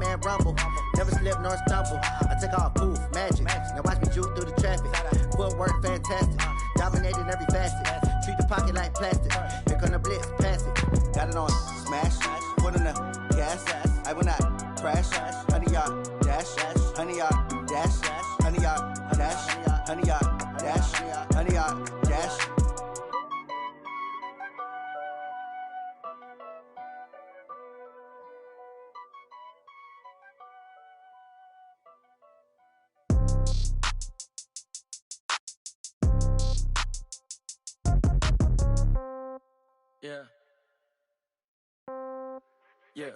and rumble. Never slip nor stumble. I take off, poof, magic. Now watch me juke through the traffic. Footwork fantastic. Dominating every facet. Treat the pocket like plastic. Here come the blitz, pass it. Got it on smash. Put in the gas. I will not crash. 100-yard dash. 100-yard dash. 100-yard dash. 100-yard dash. 100-yard dash. Yeah. Yeah.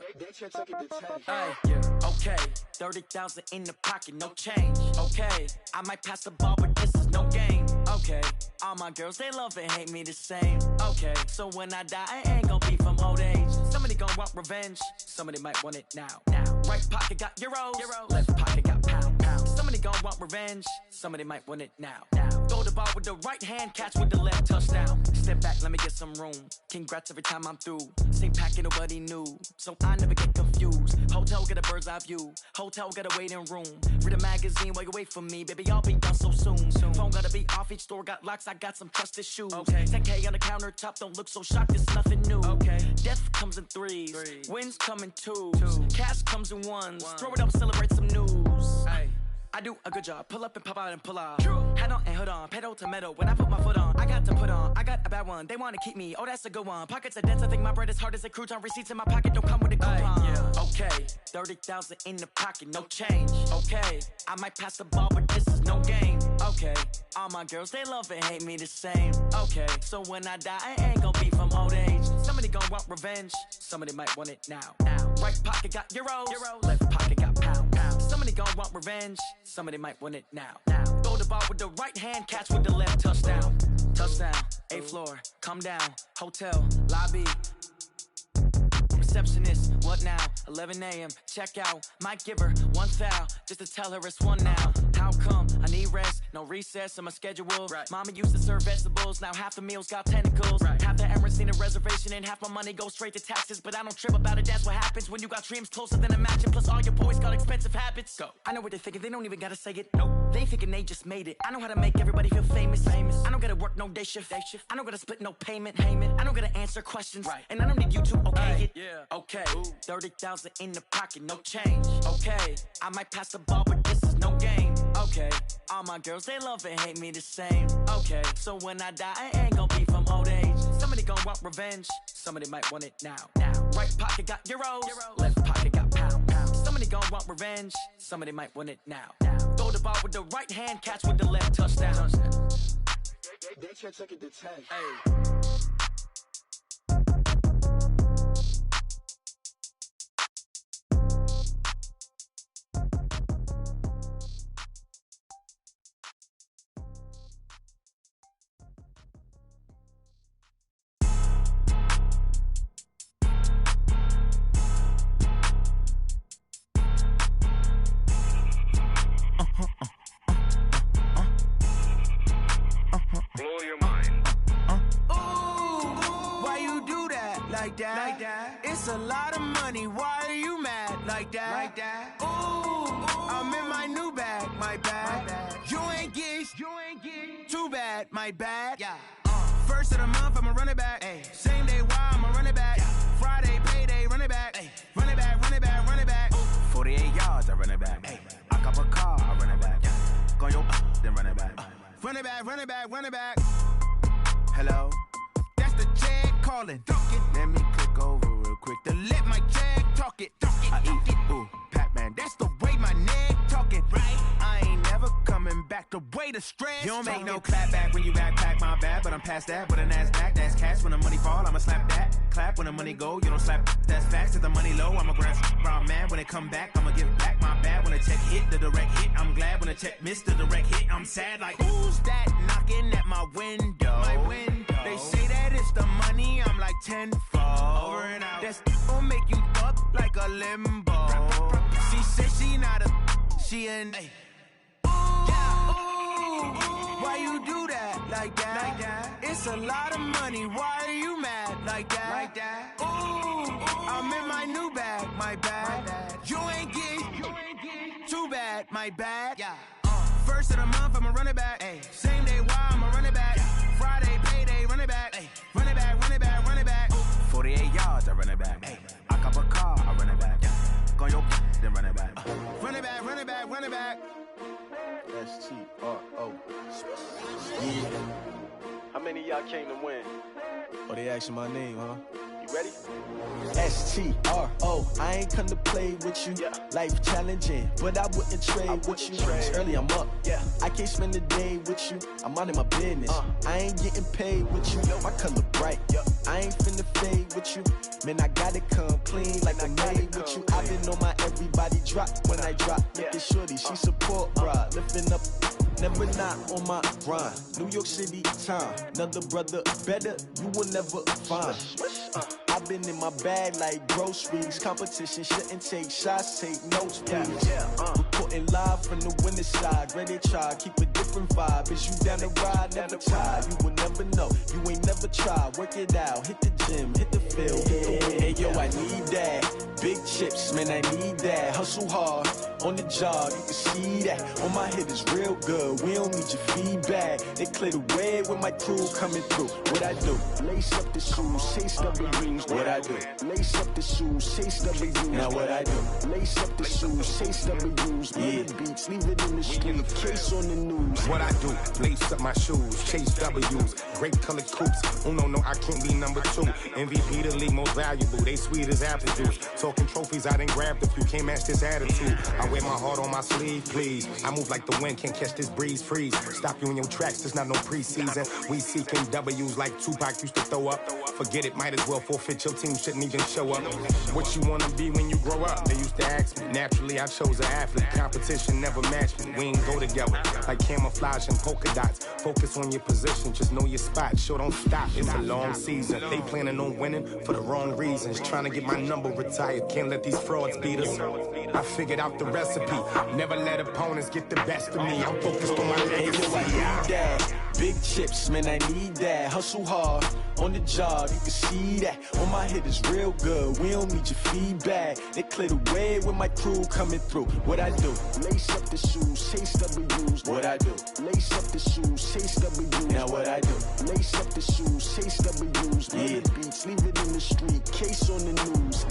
Hey, yeah. Okay. 30,000 in the pocket, no change. Okay. I might pass the ball, but this is no game. Okay. All my girls, they love and hate me the same. Okay. So when I die, I ain't gonna be from old age. Somebody gon' want revenge. Somebody might want it now. Right pocket got euros. Left pocket got pounds. Somebody gon' want revenge. Somebody might want it now. Throw the ball with the right hand, catch with the left, touchdown. Step back, let me get some room. Congrats every time I'm through. Same packet, nobody knew, so I never get confused. Hotel get a bird's eye view. Hotel got a waiting room. Read a magazine while you wait for me, baby. I'll be done so soon. Phone gotta be off. Each store got locks. I got some trusted shoes. Okay. 10K on the countertop. Don't look so shocked. It's nothing new. Okay. Death comes in threes. Wins come in twos. Cash comes in ones. Throw it up, celebrate some news. Hey. I do a good job, pull up and pop out and pull out. Head on and hood on, pedal to metal. When I put my foot on, I got to put on. I got a bad one, they wanna keep me. Oh, that's a good one. Pockets are dense, I think my bread is hard as a crouton. Receipts in my pocket don't come with a coupon. Yeah. Okay, 30,000 in the pocket, no change. Okay, I might pass the ball, but this is no game. Okay, all my girls, they love and hate me the same. Okay, so when I die, I ain't gonna be from old age. Somebody gon' want revenge, somebody might want it now. Right pocket got euros. Left pocket got pounds. Somebody gon' want revenge, somebody might want it now. Throw the ball with the right hand, catch with the left, touchdown. Touchdown, 8th floor, come down, hotel, lobby. Receptionist, what now? 11 a.m., check out. Might give her one foul, just to tell her it's one now. How come? I need rest, no recess in my schedule. Right. Mama used to serve vegetables, now half the meals got tentacles. Right. Half the Emirates need a reservation and half my money goes straight to taxes. But I don't trip about it, that's what happens when you got dreams closer than a match. And plus all your boys got expensive habits. Go. I know what they're thinking, they don't even gotta say it. Nope. They thinking they just made it. I know how to make everybody feel famous. I don't gotta work no day shift. I don't gotta split no payment. I don't gotta answer questions. Right. And I don't need you to okay it. Yeah. Okay, 30,000 in the pocket, no change. Okay, I might pass the ball, but this is no game. Okay, all my girls, they love and hate me the same. Okay, so when I die, I ain't gonna be from old age. Somebody gon' want revenge, somebody might want it now. Right pocket got euros. Left pocket got pounds. Somebody gon' want revenge, somebody might want it now. Throw the ball with the right hand, catch with the left, touchdown. They can't take it to 10. Hey. Blow your mind. Why you do that? Like that? It's a lot of money. Why are you mad? Like that? I'm in my new bag. My bad. You ain't get. Too bad. My bad. Yeah. First of the month, I'ma run it back. Ay. Same day, why I'ma run it back. Friday, payday, run it back. Ay. Run it back. 48 yards, I run it back. Ay. I cop a car, I run it back. Go your then run it back. Run it back. Hello? That's the Jag calling. Let me click over real quick to let my Jag talk it. I eat it. Ooh, Pac-Man, that's the way my neck talking. Right? I ain't never coming back the way the stress. You don't make no clap back when you backpack, my bad, but I'm past that. But an ass back, that's cash. When the money fall, I'ma slap that. Clap when the money go, you don't slap. That's facts. If the money low, I'ma grab brown man. When it come back, I'ma give back my bad. When the check hit, the direct hit. I'm glad when the check missed the direct hit. I'm sad like, who's that knocking at my window? They say that it's the money, I'm like tenfold. Over and out. That's gon' make you fuck like a limbo. She said she not a, she an. Why you do that? Like that? It's a lot of money. Why are you mad? Like that? I'm in my new bag. My bad. You ain't get. my bad. Yeah. First of the month, I'ma run it back. Ay. Same day, why I'ma run it back. Yeah. Friday, payday, run it back. Ay. Run it back, run it back, run it back. 48 yards, I run it back. Ay. I cop a car, I run it back. Yeah. Go on your then run it back. Run it back, run it back, run it back. S-T-R-O. Yeah. How many of y'all came to win? Oh, they asking my name, huh? You ready? S-T-R-O. I ain't come to play with you. Yeah. Life challenging, but I wouldn't trade with you. It's early, I'm up. Yeah. I can't spend the day with you. I'm out of my business. I ain't getting paid with you. My color bright. Yeah. I ain't finna fade with you. Man, I gotta come clean like I made with you. I've been on my everybody drop when I drop. Look at shorty, she support, bruh. Lifting up, never not on my grind. New York City time, another brother better, you will never find. I've been in my bag like groceries. Competition shouldn't take shots, take notes, please. Reporting live from the winter side. Ready to try, keep a different vibe. Is you down the ride, never tired. You will never know, you ain't never tried. Work it out, hit the gym, hit the field. Hey yo, I need that. Big chips, man, I need that. Hustle hard, on the job, you can see that. On my head is real good, we don't need your feedback. They clear the way with my crew coming through. What I do? Lace up the shoes, chase W's. What I do? Lace up the shoes, chase W's. Now what I do? Lace up the shoes, chase W's. Yeah. Beats, leave it in the street, case on the news. What I do? Lace up my shoes, chase W's. Grape colored coops. Oh no, I can't be number 2. MVP the league most valuable. They sweet as apple juice. Talking trophies, I done grabbed a few. Can't match this attitude. I wear my heart on my sleeve, please. I move like the wind, can't catch this breeze, freeze. Stop you in your tracks, there's not no preseason. We seeking W's like Tupac used to throw up. Forget it, might as well forfeit. Your team shouldn't even show up. What you wanna be when you grow up? They used to ask me. Naturally, I chose an athlete. Competition never matched me. We ain't go together like camouflage and polka dots. Focus on your position, just know your spot. Sure, don't stop. It's a long season. They planning on winning for the wrong reasons. Trying to get my number retired. Can't let these frauds beat us. I figured out the recipe. Never let opponents get the best of me. I'm focused on my legacy. I need that. Big chips, man, I need that. Hustle hard, on the job, you can see that. On my head is real good, we don't need your feedback. They clear the way with my crew coming through. What I do? Lace up the shoes, chase W's. What I do? Lace up the shoes, chase W's. Now what I do? Lace up the shoes, chase W's. Yeah. Beats, leave it in the street, case on the news.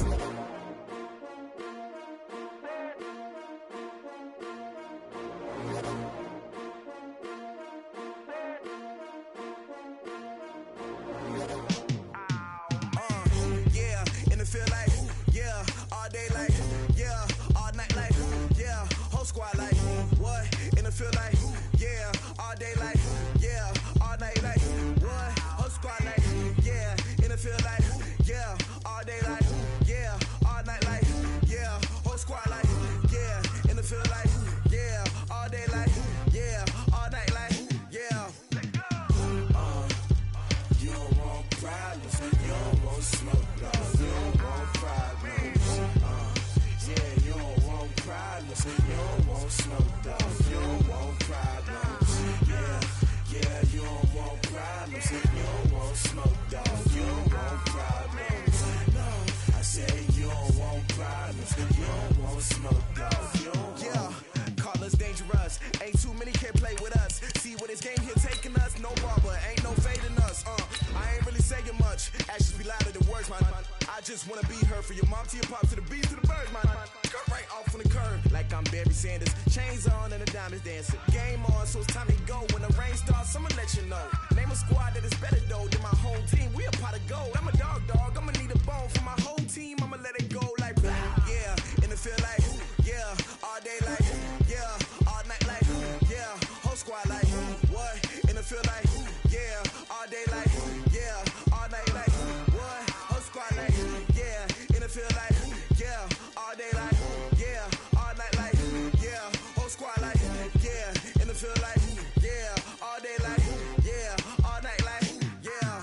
Just wanna be heard for your mom to your pop to the beat to the birds, man. Cut right off on the curb like I'm Barry Sanders. Chains on and the diamonds dancing. Game on, so it's time to go. When the rain starts, I'ma let you know. Name a squad that is better though than my home team. We a pot of gold. I'm a dog. I'ma need a bone for my whole team. I'ma let it go like blah. Yeah, and it feel like yeah, all day like yeah, all night like yeah, whole squad like what? And it feel like yeah, all day like yeah, all night like what? Whole squad like yeah, and it feel like yeah, all day like yeah, all night like yeah, whole squad like yeah, and it feel like yeah, all day like yeah, all night like yeah.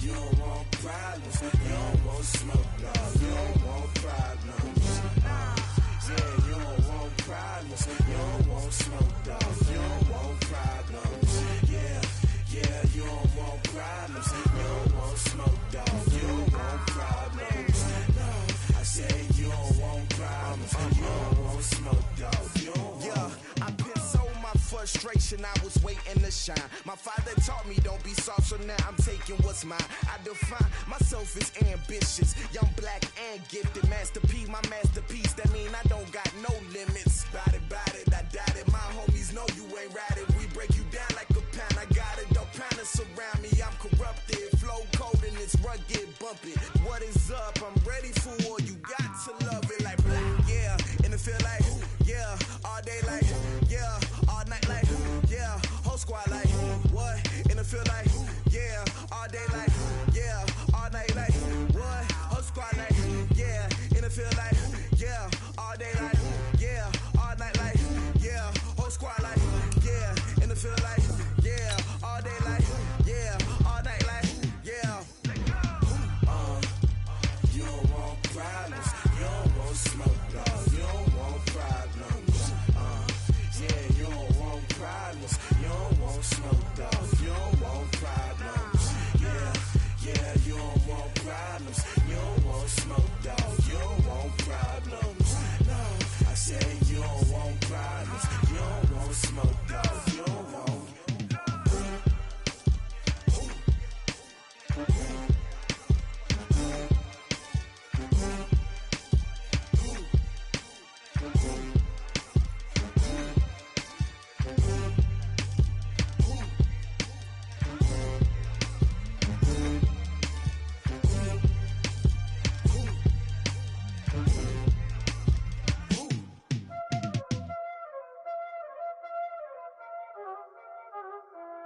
You don't want problems, you don't want smoke, no, you don't want problems. Yeah, you don't want problems, you don't want smoke, no, you don't want problems. Yeah, you don't want problems, you don't want smoke, dog, you don't want problems. No, I said you don't want problems, you don't generation, I was waiting to shine. My father taught me don't be soft, so now I'm taking what's mine. I define myself as ambitious, young, black, and gifted. Master P, my masterpiece, that mean I don't got no limits. Bout it, I doubt it. My homies know you ain't ratted. We break you down like a pound. I got it, don't pound to surround me. I'm corrupted, flow cold and it's rugged, bumpy. What is up? I'm ready for war. You got to love it like black, yeah. And it feel like, yeah. All day like, yeah. All night like, yeah. Whole squad like, what? And it feel like, yeah. All day like, yeah. All night like, what? Whole squad like, yeah. And it feel like, yeah. All day like, yeah. All night like, yeah. Whole squad like, yeah. And it feel like, yeah. All day like, yeah. All night like, yeah. You don't want problems. You don't want smoke, dog. You don't want problems. Yeah, you don't want problems. You don't want smoke, dog. You don't want problems. Yeah, you don't want problems. You don't want smoke, dog. You don't want problems. No, I said you don't want problems. You don't want smoke, dog. You don't want.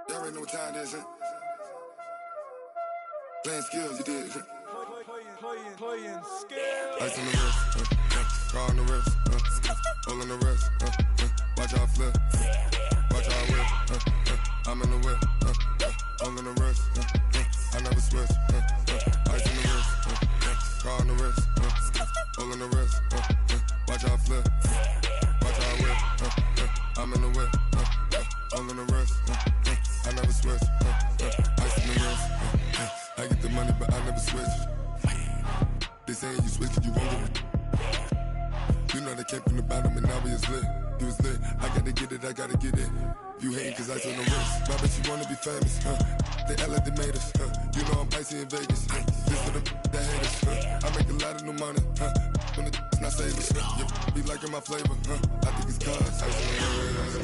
Y'all already know what time it is, huh? Playing skills, you did. Playing skills. Ice on the wrist, car on the wrist, hole on the wrist, watch how I flip, watch how I whip, I'm in the whip, hole on the wrist, I never switch, ice on the wrist, car on the wrist, hole on the wrist, watch how I flip, watch how I whip, I'm in the whip, hole on the wrist, I never switch, ice on the wrist, I get the money but I never switch. They saying you switch it, you won't get it. You know they came from the bottom and now we is lit. You was lit, I gotta get it, I gotta get it. You hating cause ice on the wrist. My bitch, you wanna be famous, They Ella, they made us, You know I'm icy in Vegas, This for the that haters, I make a lot of new money, When the not savers, You be liking my flavor, I think it's cause ice on the wrist,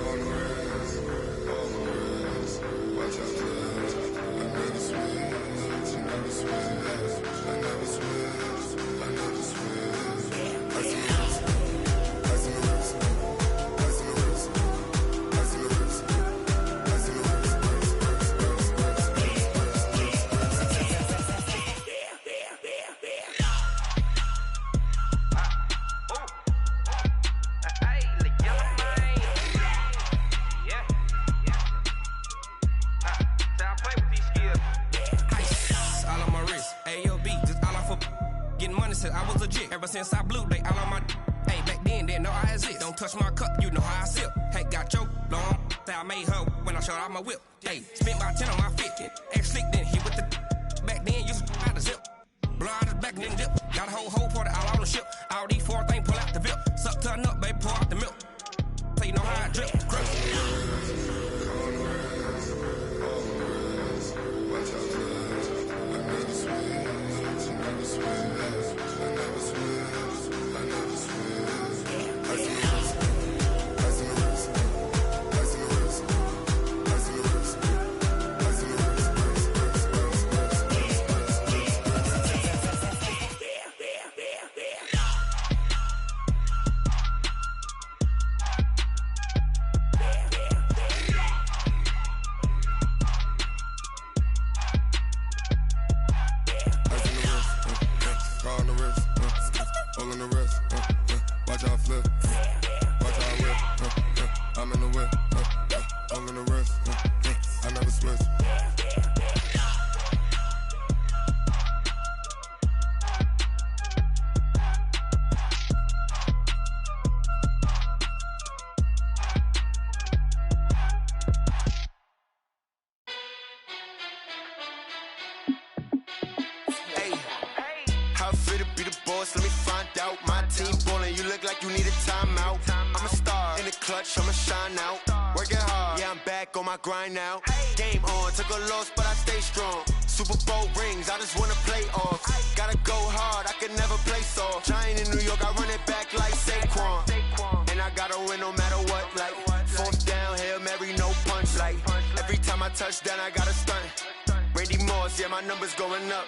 on the wrist, on the wrist. Watch out, cuz I never switch, I never switch. I never switch, I never switch. Ice in the wrist, ice in the wrist, ice in the wrist, ice in the wrist, ice in the wrist, I was legit ever since I blew they all on my. Hey, back then didn't know I exist. Don't touch my cup, you know how I sip. Hey, got your long. I made her when I showed out my whip. Hey, spent about 10 on my 50. Ex slick then hit with the. Back then you out the zip. Blow out his back then dip. Got a whole party all on the ship. All these four things pull out the VIP. Suck turn up, baby, pour out the milk. So you know how I drip. Crush. Watch out, cuz I never switch, I never switch. I never switch, I never switch. Ice in the wrist, ice in the wrist, ice in the wrist, ice in the wrist, ice in the wrist, car on the wrist, hole on the wrist, watch how I flip, watch how I whip, I'm in the whip, hole on the wrist, I never switch. How fit to be the boss? Let me find out. My team ballin', you look like you need a timeout. I'm a star in the clutch, I'ma shine out. Working hard, yeah, I'm back on my grind now. Game on, took a loss, but I stay strong. Super Bowl rings, I just wanna play off. Gotta go hard, I can never play soft. Giant in New York, I run it back like Saquon. And I gotta win no matter what, like fourth down, Hail Mary, no punch. Like every time I touch down, I gotta stunt. Randy Moss, yeah, my numbers going up.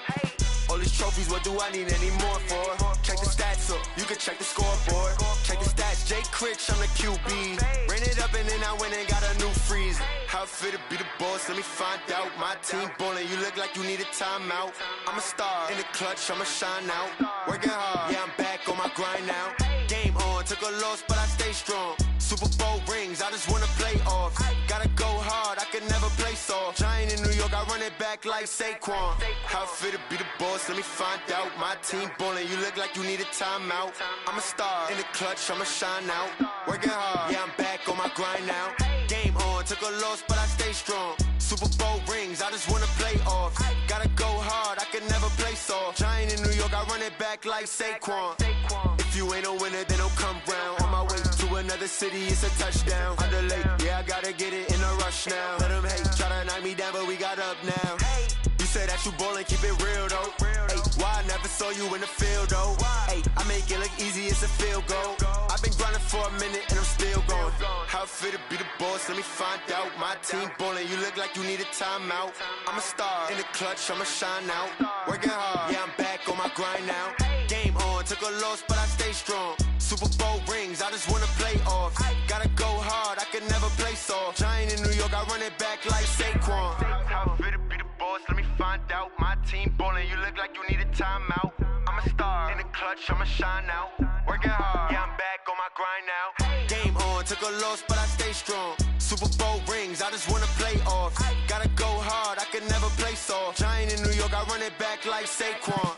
All these trophies, what do I need any more for? Check the stats up, you can check the scoreboard. Check the stats, Jay Critch, I'm the QB. Ran it up and then I went and got a new freeze. How fit to be the boss, let me find out. My team ballin', you look like you need a timeout. I'm a star, in the clutch, I'ma shine out. Working hard, yeah, I'm back on my grind now. Game on, took a loss, but I stay strong. Super Bowl rings, I just wanna play off. Gotta go hard, I can never play soft. Giant in New York, I run it back like Saquon. How fit to be the boss, let me find out. My team ballin', you look like you need a timeout. I'm a star, in the clutch, I'ma shine out. Working hard, yeah, I'm back on my grind now. Game on, took a loss, but I stay strong. Super Bowl rings, I just wanna play off. Gotta go hard, I can never play soft. Giant in New York, I run it back like Saquon. If you ain't a winner, then don't come round. On my way to another city, it's a touchdown. Underlay, yeah, I gotta get it in a rush now. Let them hate, try to knock me down, but we got up now. You say that you ballin', keep it real though. Hey, why I never saw you in the field though? Hey, I make it look easy, it's a field goal. I've been grinding for a minute and I'm still going. How fit to be the boss, let me find out. My team ballin', you look like you need a timeout. I'm a star, in the clutch, I'ma shine out. Working hard, yeah, I'm back on my grind now. Game on, took a loss, but I stay strong. Super Bowl rings, I just wanna play off. Gotta go hard, I can never play soft. Giant in New York, I run it back like Saquon. How fit to be the boss, let me find out. My team ballin', you look like you need a timeout. I'm a star, in the clutch, I'ma shine out. Working hard, yeah, I'm back on my grind now. Game on, took a loss, but I stay strong. Super Bowl rings, I just wanna play off. Gotta go hard, I can never play soft. Giant in New York, I run it back like Saquon.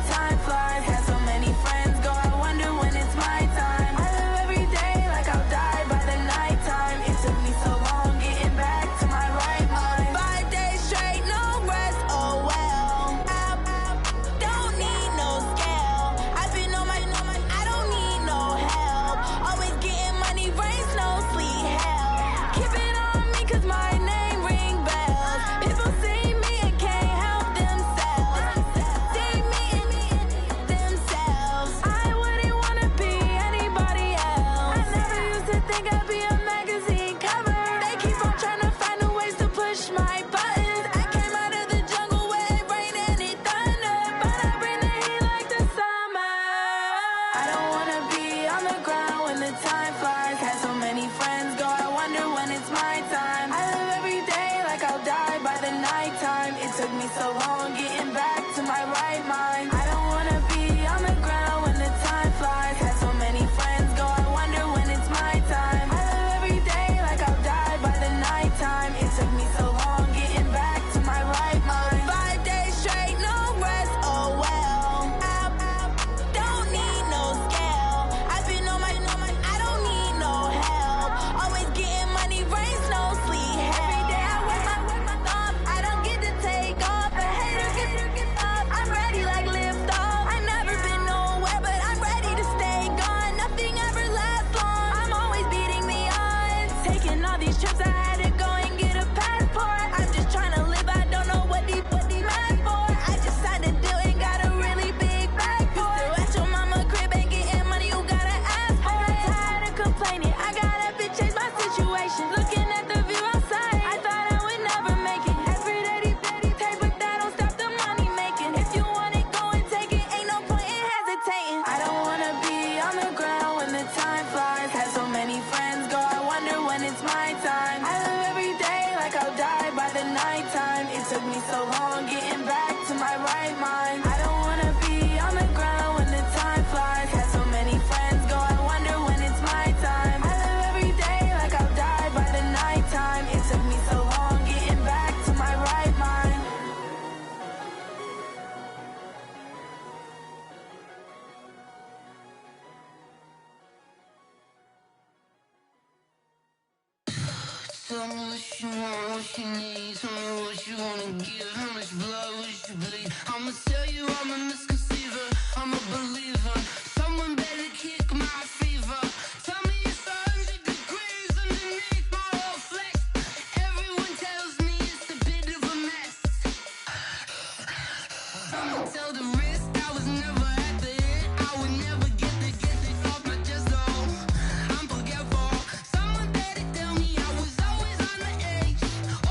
Time flies, had so many friends go, I wonder when it's my time. Tell me what you want, what you need. Tell me what you wanna give. How much blood would you bleed? I'ma tell you I'm a misconceiver. I'm a believer. Someone better kick my fever. Tell me it's 100 degrees underneath my whole flesh. Everyone tells me it's a bit of a mess. Someone tell the risk I was never at the end. I would never get it off my chest though. I'm forgetful. Someone better tell me I was always on the edge.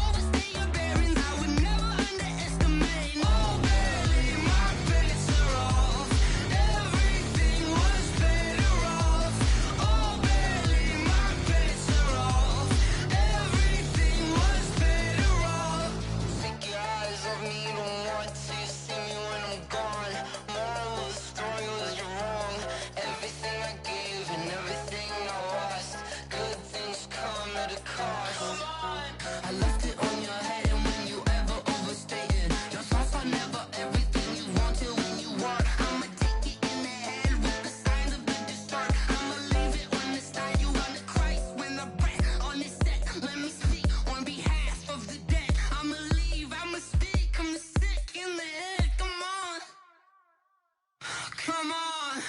Overstay your bearings, I would never underestimate. Oh baby, my bets are off. Everything was better off. Oh baby, my bets are off. Everything was better off. Take your eyes off me, you don't want to see me when I'm gone. Moral of the story was you're wrong. Everything I gave and everything I lost. Good things come at a cost. I left it on your head, and when you ever overstay it, your thoughts are never everything you want till when you want. I'ma take it in the head with the signs of the distort. I'ma leave it on the side. You on the Christ when the breath on the set. Let me speak on behalf of the dead. I'ma leave, I'ma speak. I'm the sick in the head. Come on, come on.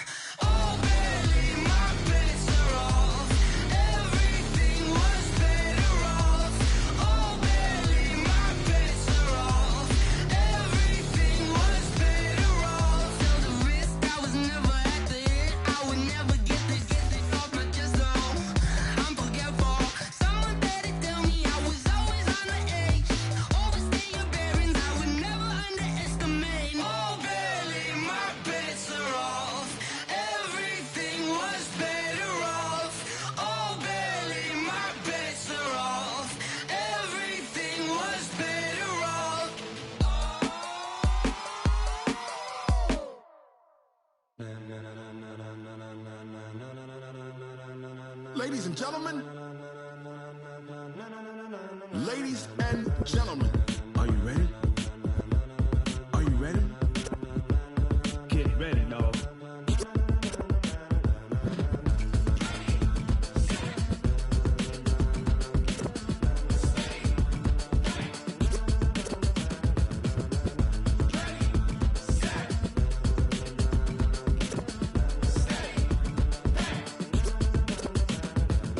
Oh baby, my bets are off. Everything was better off. Oh baby, my bets are off. Everything was better off. Tell the risk I was never at the end. I would never get it off my chest though. I'm forgetful. Someone better tell me I was always on the edge. Overstay your bearings, I would never underestimate. Oh baby, my bets are off. Everything was better off. Oh baby, my bets are off. Everything was better off. Ladies and gentlemen, ladies and gentlemen, are you ready? Are you ready? Get ready, dog.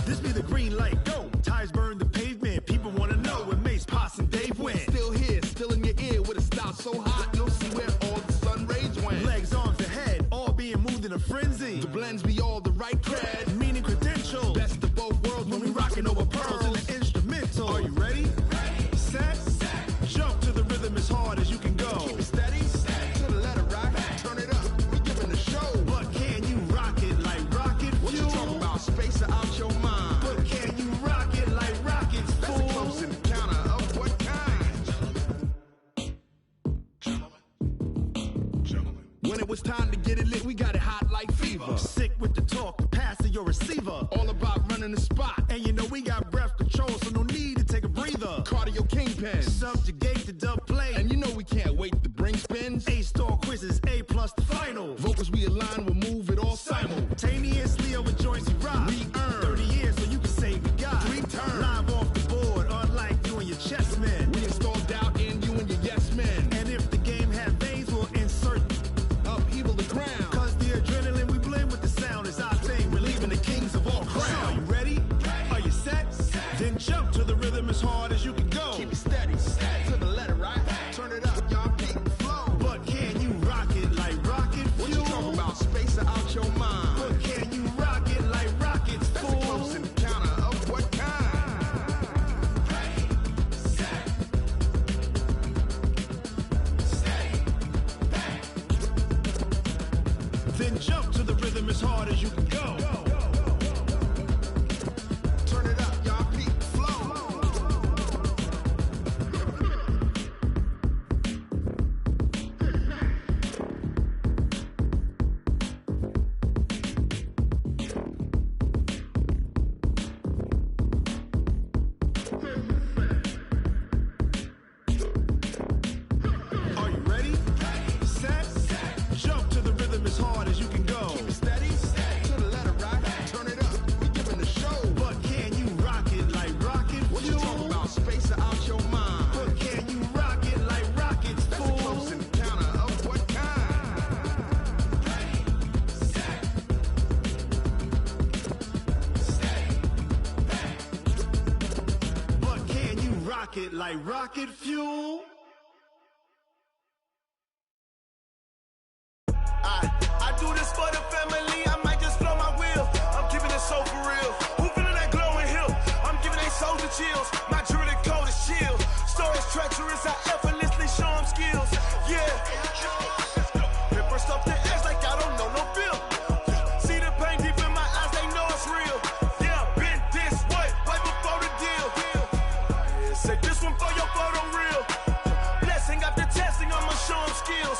This be the green light, go. Tires burn the pavement. People wanna know when Mace, Potts, and Dave went. Still here, still in your ear with a style so hot, you'll see where all the sun rays went. Legs, arms, and head, all being moved in a frenzy. The blends be all the right cred, meaning credentials. Best of both worlds when we rockin' over pearls in the instrumental. Are you ready? Ready. Set. Jump to the rhythm as hard as you can go. Keep it steady. To the letter right. Turn it up. We giving the show. But can you rock it like rocket fuel? What you talking about? Space out your mind. But can you rock it like rockets, fool? That's a close encounter of what kind? Gentlemen. When it was time to get it lit, we got it hot like fever. Sick with the talk, pass to your receiver. All about running the spot. And you know we got breath control, so no need to take a breather. Cardio kingpin. Subjugate the dub play. And you know we can't wait to bring spins. A-star quizzes, A+ the final. Vocals we align, we'll move it all simultaneously over joints we rock. We earn 30 years so you can say we got 3 turns. Live off the board, unlike you and your chess men. We install doubt in you and your yes men. And if the game had veins, we'll insert upheaval the crown. Cause the adrenaline we blend with the sound is our thing. We're leaving the kings of all crowns. Are you ready? Are you set? Then jump to the rhythm as hard as you can go. Keep it steady. To the letter right. Turn it up, y'all keep the flow. But can you rock it like rocket fuel? What you talking about? Space out your mind. But can you rock it like rockets, fool? That's a close encounter of what kind? Ready, set, stay back. Then jump to the rhythm as hard as you can go. Turn it up, y'all keep the flow. Are you ready? Set. Jump to the rhythm as hard as you can go. Keep it steady. To the left. pocket like rocket fuel. I do this for the family, I might just blow my wheel. I'm keeping it so for real. Who feeling that glowing hill? I'm giving they souls the chills. My jewelry code is chill. Stories treacherous, I effortlessly show them skills. Yeah. Paper stuff the edge like I don't know no feel. See the pain deep in my eyes, they know it's real. Yeah, been this way, right before the deal. Say this one for your photo real. Blessing after testing, I'ma show them skills.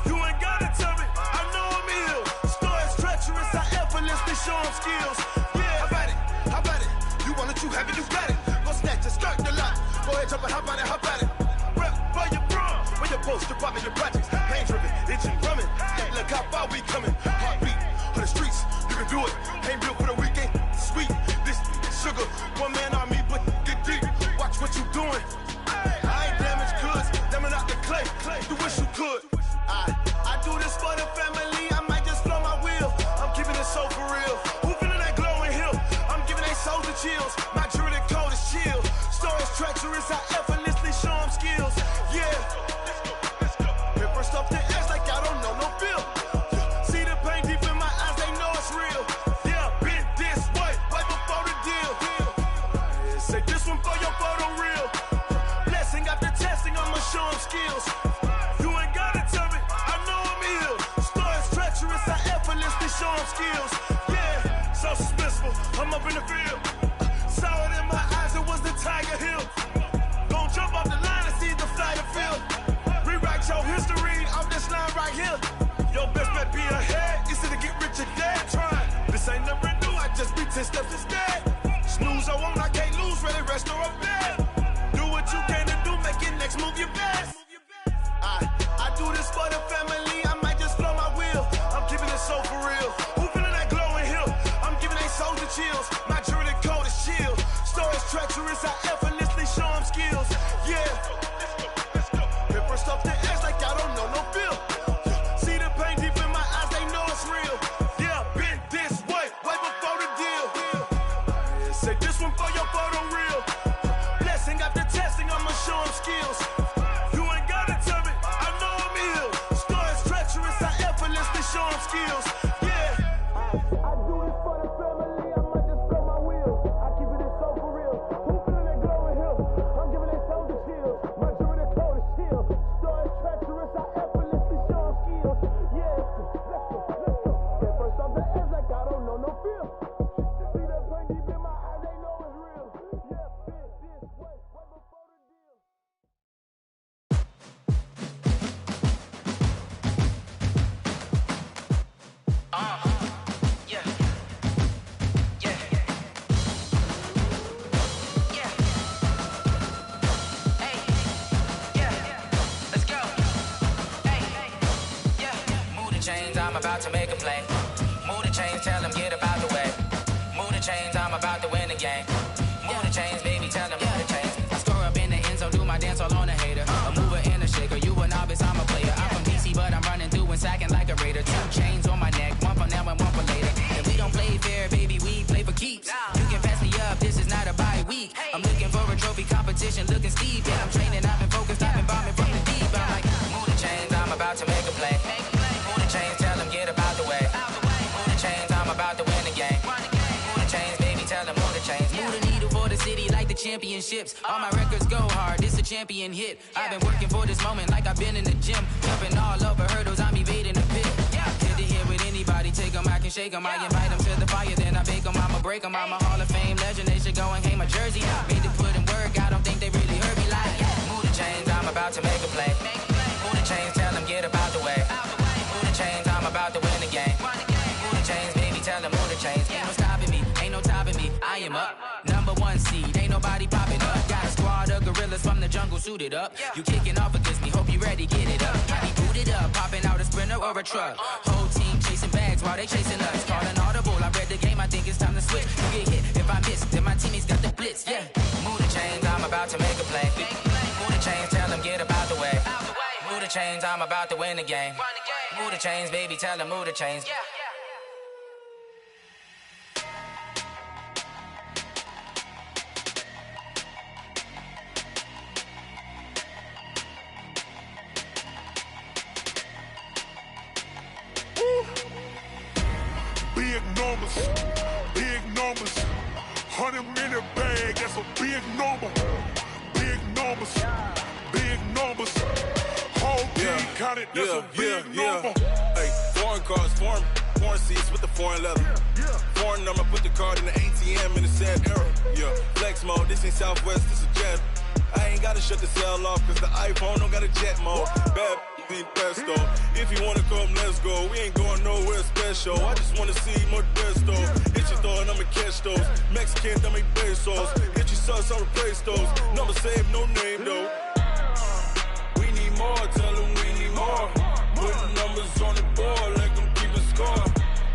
You ain't gotta tell me, I know I'm ill. Stories treacherous, I effortlessly show them skills. Yeah, how about it? You want it, you have it, you got it. Go snatch it, skirt the lot. Go ahead, jump it, how about it? Rep for your bro, for your post, your pop, and your projects. Pain driven, itching, drumming. Look how far we coming. Heartbeat on the streets, you can do it. Ain't built for the weekend, sweet. This sugar, one man army, but get deep. Watch what you doing. I ain't damaged goods, damn out the clay. You wish you could. I do this for the family, I might just blow my wheel. I'm keeping it so for real. Who feeling that glowing hill? I'm giving they souls the chills. My jewelry code is chill. Stories treacherous, I effortlessly show them skills. Yeah. Paper stuff the edge like I don't know no feel. See the pain deep in my eyes, they know it's real. Yeah, been this way, right before the deal. Say this one for your photo real. Blessing after testing, I'ma show them skills. You ain't gotta tell me, I know I'm ill. Stories treacherous, I effortlessly show them skills. Yeah, so suspenseful, I'm up in the field. Saw it in my eyes, it was the Tiger Hill. Gon' jump off the line and see the flight of field. Rewrite your history off this line right here. Your best bet be ahead, easy to get rich or dead. Trying, this ain't never new, I just be 10 steps instead. Snooze I won't, I can't lose, ready, rest or up bed. Do what you can to do, make your next move your best. I do this for the family, I might just blow my wheel. I'm keeping it so for real. Who feeling that glowing hill? I'm giving they souls the chills. My jewelry code is chill. Stories treacherous, I effortlessly show them skills. Yeah. Paper stuff the edge like I don't know no feel. See the pain deep in my eyes, they know it's real. Yeah, been this way, right before the deal. Say this one for your photo real. Blessing after testing, I'ma show them skills. You ain't gotta tell me, I know I'm ill. Stories treacherous, I effortlessly show them skills. Yeah. I do this for the family, I might just blow my wheel. I keep it so for real. Who feeling that glowing hill? I'm giving they souls the chills. My jewelry code is chill. Stories treacherous, I effortlessly show them skills. Yeah, let's go. At first off the edge like I don't know no feel. See that pain deep in my eyes, they know it's real. Yeah, been this way, right before the deal. I'm about to make a play. Move the chains, tell them get up out the way. Move the chains, I'm about to win the game. Move the chains, baby, tell them move the chains. I score up in the end zone, do my dance all on a hater. A mover and a shaker, you a novice, I'm a player. I'm from DC, but I'm running through and sacking like a raider. 2 chains on my neck, one for now and one for later. And we don't play fair, baby, we play for keeps. You can pass me up, this is not a bye week. I'm looking for a trophy competition, looking steep. Yeah, I'm training, I've been focused, I've been bombing from the deep. I'm like, move the chains, I'm about to make a play. Move the chains, tell them get up out the way. Move the chains, I'm about to win the game. Move the chains, baby, tell them move the chains. Move the needle for the city like the championships. All my records go hard, this a champion hit. I've been working for this moment like I've been in the gym. Jumping all over hurdles, I'm evading the pit. Hit to hit with anybody, take them, I can shake them. I invite them to the fire, then I bake them, I'ma break them. I'm a Hall of Fame legend, they should go and hang my jersey. Made to put in work, I don't think they really heard me like, move the chains, I'm about to make a play. Move the chains, tell them get up out the way. Move the chains, I'm about to win the game. Move the chains, baby, tell them move the chains. Ain't no stopping me, ain't no topping me, I am up. #1 seed, ain't nobody popping up. Got a squad of gorillas from the jungle suited up. You kicking off against me, hope you ready, get it up. I be booted up, popping out a Sprinter or a truck. Whole team chasing bags while they chasing us. Calling audible, I read the game, I think it's time to switch. You get hit if I miss, then my teammates got the blitz, yeah. Move the chains, I'm about to make a play. Move the chains, tell them get up out the way. Move the chains, I'm about to win the game. Move the chains, baby, tell them move the chains. numbers, big numbers. 100 minute bag, that's a big number. Big numbers, big numbers. Whole team counted, that's a big number. Hey, foreign cars, foreign seats with the foreign leather. Foreign number, put the card in the ATM in the sad era. Yeah, flex mode, this ain't Southwest, this a jet. I ain't gotta shut the cell off, cause the iPhone don't got a jet mode. Bad ain't pesto. If you wanna come, let's go. We ain't going nowhere special. I just wanna see more desto. Hit your thought, I'ma catch those. Mexican, I make pesos. Hit your sus, I'll replace those. Number saved, no name though. We need more, tell them we need more. Putting numbers on the board like I'm keeping score.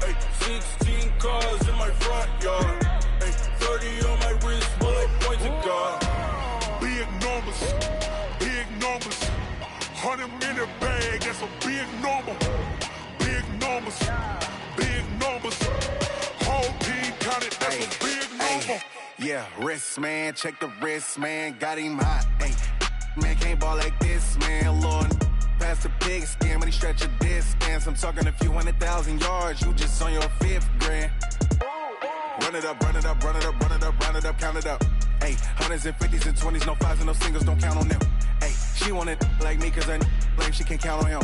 Hey, 16 cars in my front yard. Hey, 30 on my wrist, while I point to God. Big numbers, big numbers. 100 minute bag, that's a big number. Big numbers, big numbers. Whole team counted, that's a big number. Yeah, wrist man, check the wrist man, got him hot. Ay, man can't ball like this, man. Lord, past the pig skin, but he stretch a distance. I'm talking a few 100,000 yards, you just on your 5th grand. Run it up, run it up, run it up, run it up, run it up, count it up. Ay, 100s and 50s and 20s, no 5s and no singles, don't count on them. Ay, she want it like me, cause her like she can count on him.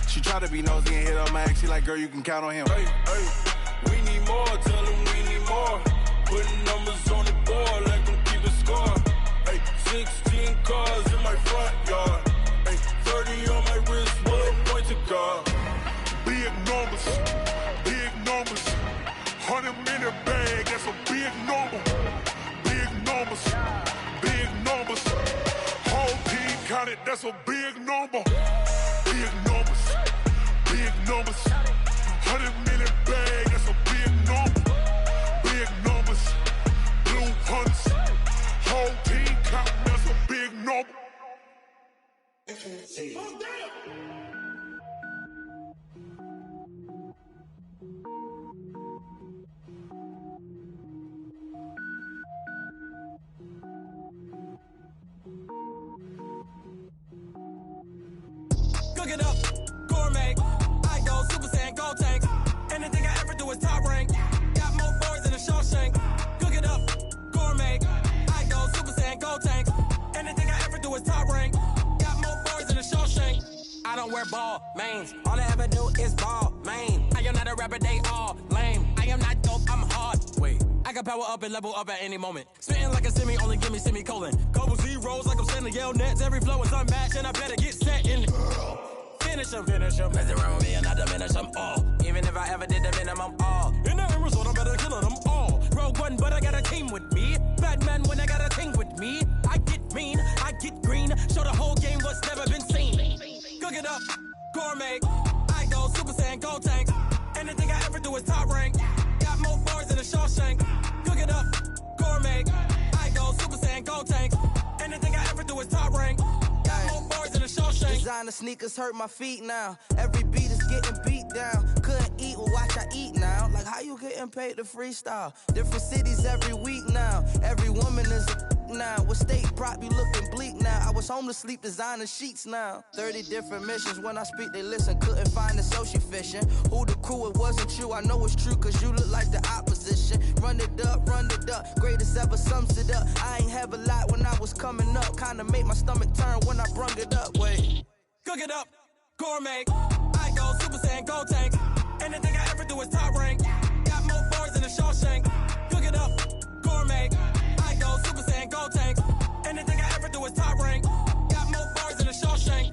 She try to be nosy and hit up my ex, she like, girl, you can count on him. Hey, we need more, tell them we need more. Putting numbers on the board like I'm keeping score. Hey, 16 cars in my front yard. Hey, 30 on my wrist, while I point to God. Big numbers, big numbers. 100 minute bag, that's a big number. Big numbers, big numbers. Whole team counted, that's a big number. Big numbers, big numbers. 100 minute bag, that's a big number. Big numbers, blue hunts. Whole team counting, that's a big number. Cook it up, gourmet. I go Super Saiyan, gold tank. Anything I ever do is top rank. Got more boys than a Shawshank. Cook it up, gourmet. I go Super Saiyan, gold tank. Anything I ever do is top rank. Got more boys than a Shawshank. I don't wear ball mains. All I ever do is ball main. I am not a rapper, they all lame. I am not dope, I'm hard. Wait, I can power up and level up at any moment. Spitting like a semi, only give me semicolon. Couple zeros like I'm sending yell nets. Every flow is unmatched and I better get set in. Finish them. Mess around with me and I diminish them all. Even if I ever did the minimum, all. In the end result, I'm better killing them all. Rogue One, but I got a team with me. Batman when I got a team with me. I get mean, I get green. Show the whole game what's never been seen. Cook it up, gourmet. I go Super Saiyan, gold tank. Anything I ever do is top rank. Got more bars than a Shawshank. Cook it up, gourmet. I go Super Saiyan, gold tank. Anything I ever do is top rank. Got more bars than a Shawshank. Designer sneakers hurt my feet now. Every beat is getting beat down. Couldn't eat, well watch I eat now. Like how you getting paid to freestyle? Different cities every week now. Every woman is a now. With state prop, you looking bleak now. I was home to sleep, designer sheets now. 30 different missions. When I speak, they listen. Couldn't find it, so she fishing. Who the crew? It wasn't you. I know it's true, cause you look like the opposition. Run it up, greatest ever sums it up. I ain't have a lot when I was coming up. Kinda made my stomach turn when I brung it up. Wait. Cook it up, gourmet. I go Super Saiyan, gold tank. Anything I ever do is top rank. Got more bars than a Shawshank. Cook it up, gourmet. I go Super Saiyan, gold tank. Anything I ever do is top rank. Got more bars than a Shawshank.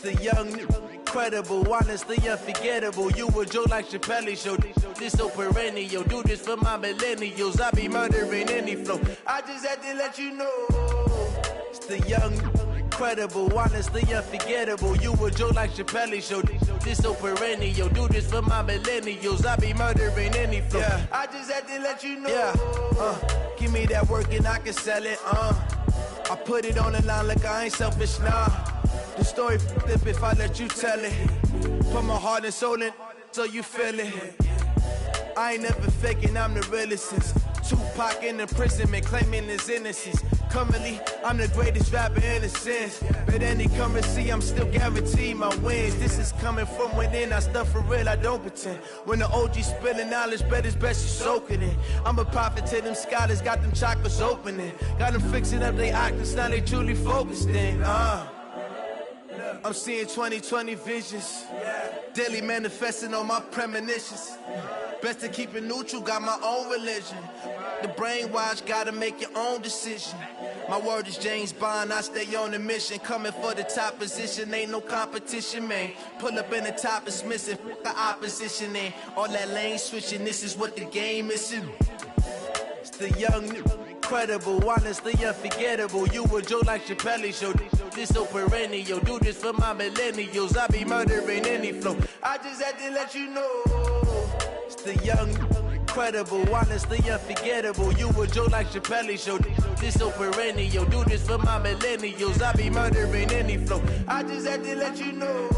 The young, incredible, honestly unforgettable. You a joke like Chappelle show. This so perennial. Do this for my millennials. I be murdering any flow. I just had to let you know. It's the young, incredible, honestly unforgettable. You a joke like Chappelle show. This so perennial. Do this for my millennials. I be murdering any flow. Yeah. I just had to let you know. Yeah. Give me that work and I can sell it. I put it on the line like I ain't selfish, nah. The story flip if I let you tell it. Put my heart and soul in, so you feel it. I ain't never faking, I'm the realest since Tupac in the imprisonment, claiming his innocence. Currently, I'm the greatest rapper in a sense. But any currency, I'm still guaranteed my wins. This is coming from within, I stuff for real, I don't pretend. When the OG spilling knowledge, bet it's best you soak it in. I'm a prophet to them scholars, got them chakras opening. Got them fixing up they octaves, now they truly focused in. I'm seeing 2020 visions. Daily manifesting on my premonitions. Best to keep it neutral, got my own religion. The brainwash, gotta make your own decision. My word is James Bond, I stay on the mission. Coming for the top position, ain't no competition, man. Pull up in the top, it's missing, the opposition ain't. All that lane switching, this is what the game is. It's the young, incredible, honestly unforgettable. You a Joe like Chappelle show. This so perennial, do this for my millennials. I be murdering any flow. I just had to let you know. It's the young, incredible, honestly unforgettable. You a Joe like Chappelle show. This so perennial, do this for my millennials. I be murdering any flow. I just had to let you know.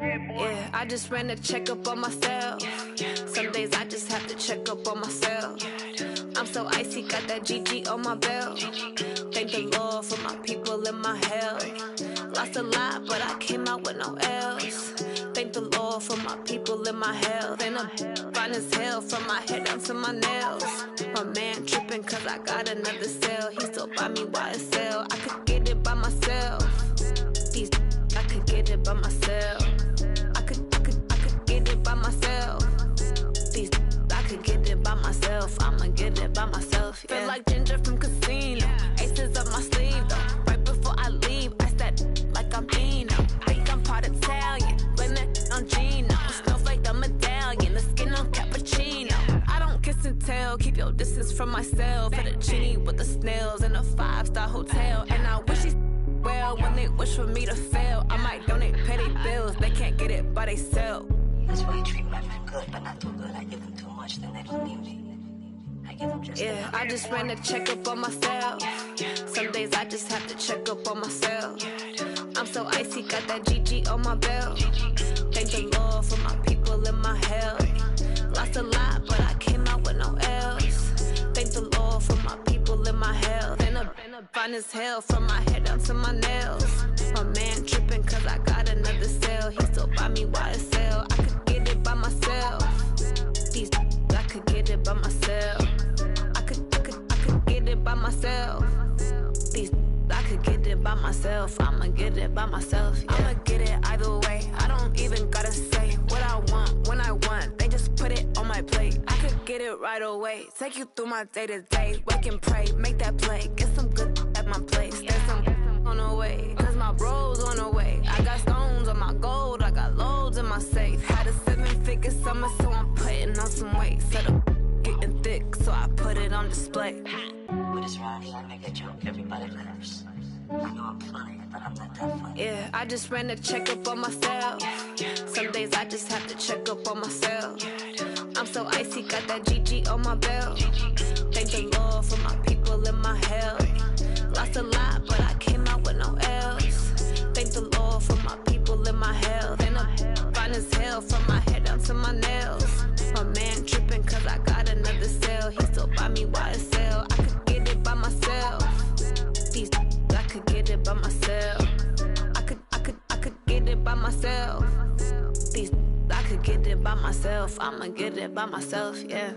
Yeah, I just ran a checkup on myself. Some days I just have to check up on myself. I'm so icy, got that GG on my belt. Thank the Lord for my people and my health. Lost a lot, but I came out with no else. Thank the Lord for my people and my health. And I'm fine as hell from my head down to my nails. My man tripping cause I got another cell. He still buy me YSL. I could get it by myself. These I could get it by myself. I could get it by myself. These I could get it by myself. I'ma get it by myself. Yeah. Feel like Ginger from Casino. Aces up my sleeve though. Right before I leave, I said like I'm Dino. Think I'm part Italian. Blame that on Gino. Snowflake the medallion. The skin on cappuccino. I don't kiss and tell. Keep your distance from myself. Fettuccine with the snails in a 5-star hotel. And I wish he's well when they wish for me to fail. I might donate petty bills. They can't get it by they sell. That's why you treat my friend good, but not too good. I give them too much, then they don't need me. I give them just yeah, I just ran a checkup on myself. Some days I just have to check up on myself. I'm so icy, got that GG on my belt. Thank the Lord for my people and my health. Lost a lot, but I came out with no else. Thank the Lord for my people and my health. And I'm fine as hell from my head down to my nails. My man tripping cause I got another cell. He still buy me YSL. I could get it by myself. These I could get it by myself. I could get it by myself. These I could get it by myself. I'ma get it by myself. Yeah. I'ma get it either way. I don't even gotta say what I want when I want. They just put it on my plate. I could get it right away. Take you through my day to day. Wake and pray, make that play. Get some good at my place. There's some on the way. Cause my bros on the way. I got stones on my gold. I got loads in my safe. Had a 7-figure summer, so I'm putting on some weight. Set up getting thick, so I put it on display. With this round here, I make a joke, everybody laughs. I know I'm funny, but I'm not that funny. Yeah, I just ran a checkup on myself. Some days I just have to check up on myself. I'm so icy, got that GG on my belt. Thank the Lord for my people and my health. Lost a lot, but I came out with no else. Thank the Lord for my people and my health. And I'm fine as hell from my head down to my nails. My man tripping cause I got another cell. He still buy me YSL. I could get it by myself. These I could get it by myself. I could get it by myself. These I could get it by myself. I'ma get it by myself, yeah.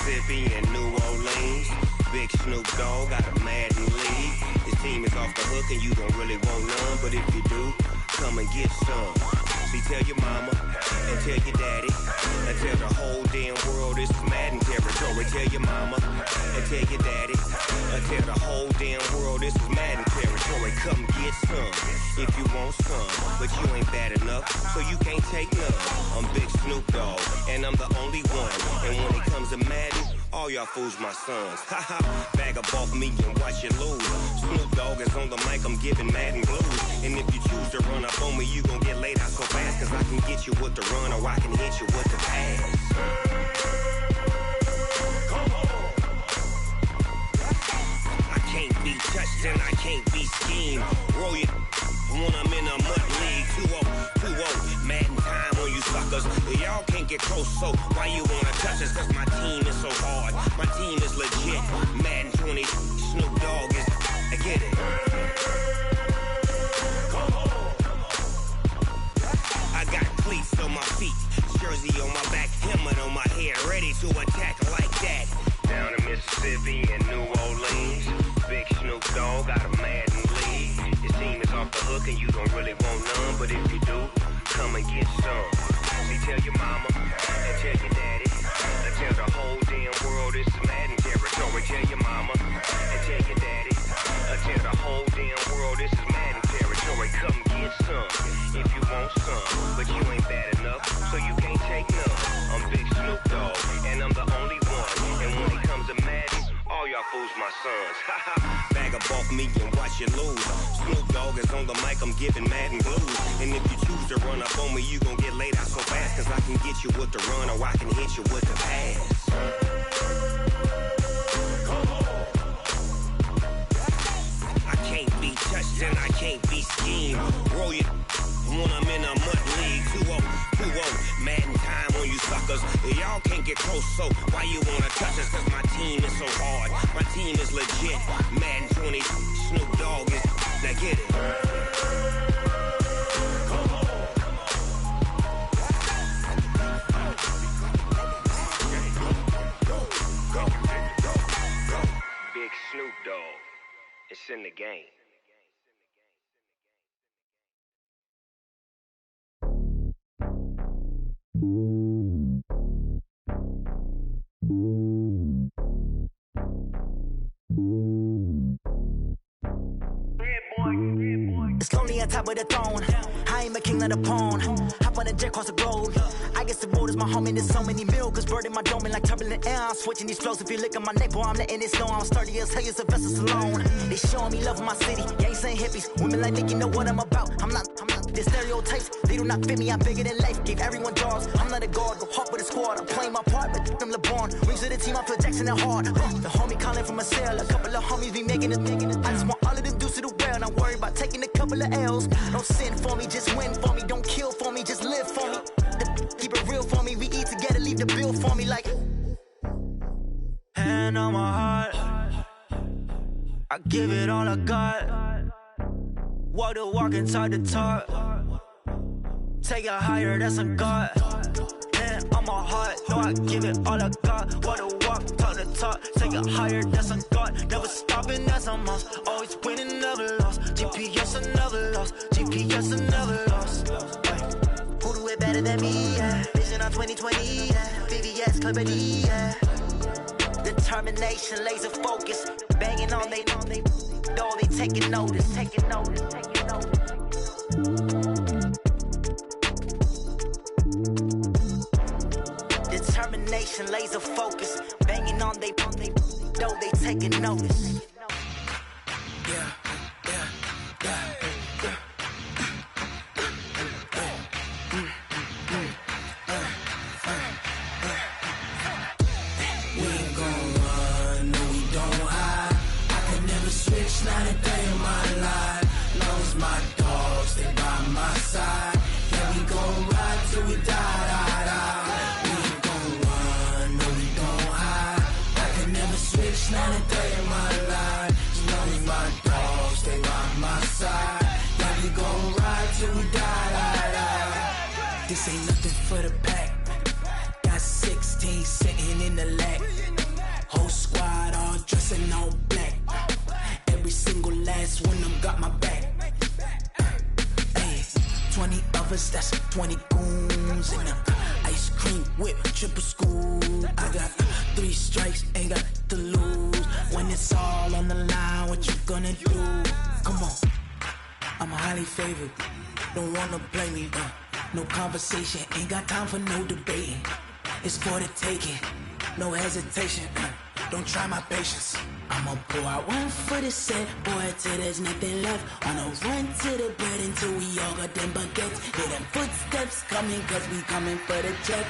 Mississippi and New Orleans. Big Snoop Dogg got a Madden league. His team is off the hook and you don't really want none, but if you do, come and get some. See, tell your mama and tell your daddy and tell the whole damn world this is Madden territory. Tell your mama and tell your daddy and tell the whole damn world this is Madden territory. Come get some if you want some, but you ain't bad enough, so you can't take none. I'm Big Snoop Dogg and I'm the only one. And when it comes to Madden, all y'all fools my sons. Haha, bag up off me and watch you lose. Snoop Dogg is on the mic, I'm giving Madden blues. And if you choose to run up on me, you gon' get laid out so fast, cause I can get you with the run or I can hit you with the pass. I can't be touched and I can't be schemed. Roll you when I'm in a mud league. 2-0, Madden time on you suckers. Y'all can't get close, so why you wanna touch us? Cause my team is so hard, my team is legit. Madden 20, Snoop Dogg is, I get it. I got cleats on my feet, jersey on my back, helmet on my head, ready to attack like that. Down in Mississippi and New Orleans, Big Snoop Dogg got a Madden league. His team is off the hook and you don't really want none, but if you do, come and get some. See, tell your mama and tell your daddy and tell the whole damn world this is Madden territory. Tell your mama and tell your daddy and tell the whole damn world this is Madden territory. Come get some if you want some, but you ain't bad enough, so you can't take none. I'm Big Snoop Dogg and I'm the only one. And when it comes to Madden, all y'all fools my sons. Bag up off me and watch you lose. Snoop Dogg is on the mic, I'm giving Madden blues. And if you choose to run up on me, you gon' get laid out so fast, cause I can get you with the run or I can hit you with the pass. I can't be touched and I can't be schemed. Roll you when I'm in a mud league. 2-0, Madden time on you suckers. Y'all can't get close, so why you wanna touch us? Cause my team is so hard, my team is legit. Madden 20, Snoop Dogg is, now get it. Big Snoop Dogg, it's in the game. It's lonely on top of the throne. I ain't a king of the pawn. Hop on a jet across the globe. I guess the road is my home and there's so many milkers burning my dome like turbulent air. I'm switching these flows. If you look at my neck, boy, I'm letting it slow. I'm sturdy as hell, as a vessel alone. They showing me love in my city. Gangsta hippies, women like Nick, you know what I'm about. I'm not. The stereotypes, they do not fit me. I'm bigger than life. Gave everyone jobs. I'm not a guard. Go hard with a squad. I'm playing my part, but I'm LeBron. Rings to the team, I feel Jackson and hard. The homie calling from a cell. A couple of homies be making it. I just want all of them dudes to do well. Not worry about taking a couple of L's. Don't sin for me, just win for me. Don't kill for me, just live for me. Keep it real for me. We eat together, leave the bill for me like. Hand on my heart, I give it all I got. Walk the walk and talk the talk. Take it higher, that's a God. Hand on my heart, no, I give it all I got. Walk the walk, talk the talk. Take it higher, that's a God. Never stopping, that's a must. Always winning, never lost. GPS, I never lost. GPS, I never lost. Who do it better than me? Yeah. Vision on 2020. Yeah. VVS, Clarity. Yeah. Determination, laser focus. Banging on they know they taking notice. Taking notice. Taking notice. Determination, laser focus. Banging on they know they taking notice. Yeah. Not a day in my life. Long as my dogs, they by my side. Yeah, we gon' ride till we die. We ain't gon' run, no, we gon' hide. I can never switch, not a day in my life. As long as my dogs. that's 20 goons and a ice cream whip, triple scoop. I got 3 strikes, ain't got to lose. When it's all on the line, what you gonna do? Come on, I'm highly favored. Don't wanna blame me, no conversation, ain't got time for no debating. It's for the taking, no hesitation. Don't try my patience. I'ma pour out one for the set, boy, till there's nothing left. On a run to the bread until we all got them baguettes. Hear them footsteps coming, cause we coming for the check.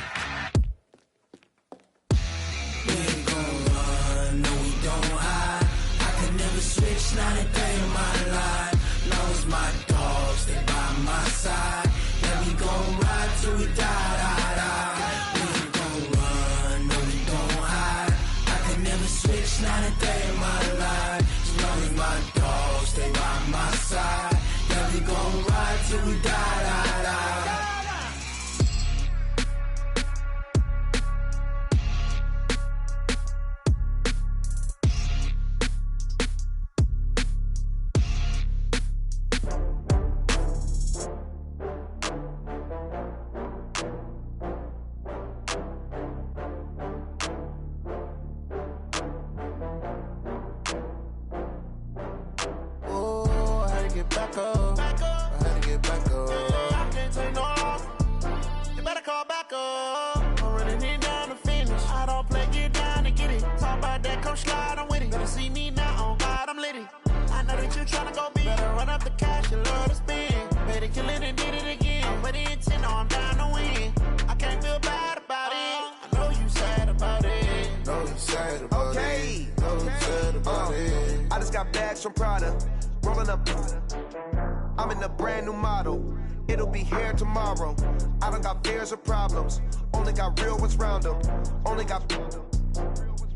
We ain't gon' run, no we don't hide. I could never switch, not a day in my life. Long as my dogs, they by my side. Yeah, we gon' ride till we die, die, die. We ain't gon' run, no we don't hide. I could never switch, not a day in my life. As long as my dogs, they by my side. Yeah, we gon' ride till we die, die, die. Back up. I had to get back up. I can't take no loss. You better call back up. I'm running it down to finish. I don't play, get down to get it. Talk about that, come slide, I'm with it. Better see me now, on God, I'm litty. I know that you tryna go big. Better run up the cash, you love to spend. Better kill it and did it again. I'm with the intent, no, I'm down to win. I can't feel bad about it. I know you sad about it. Know you sad about it. Know you sad about it. I just got bags from Prada. Rolling up, I'm in a brand new model. It'll be here tomorrow. I don't got fears or problems. Only got real ones round them. Only got.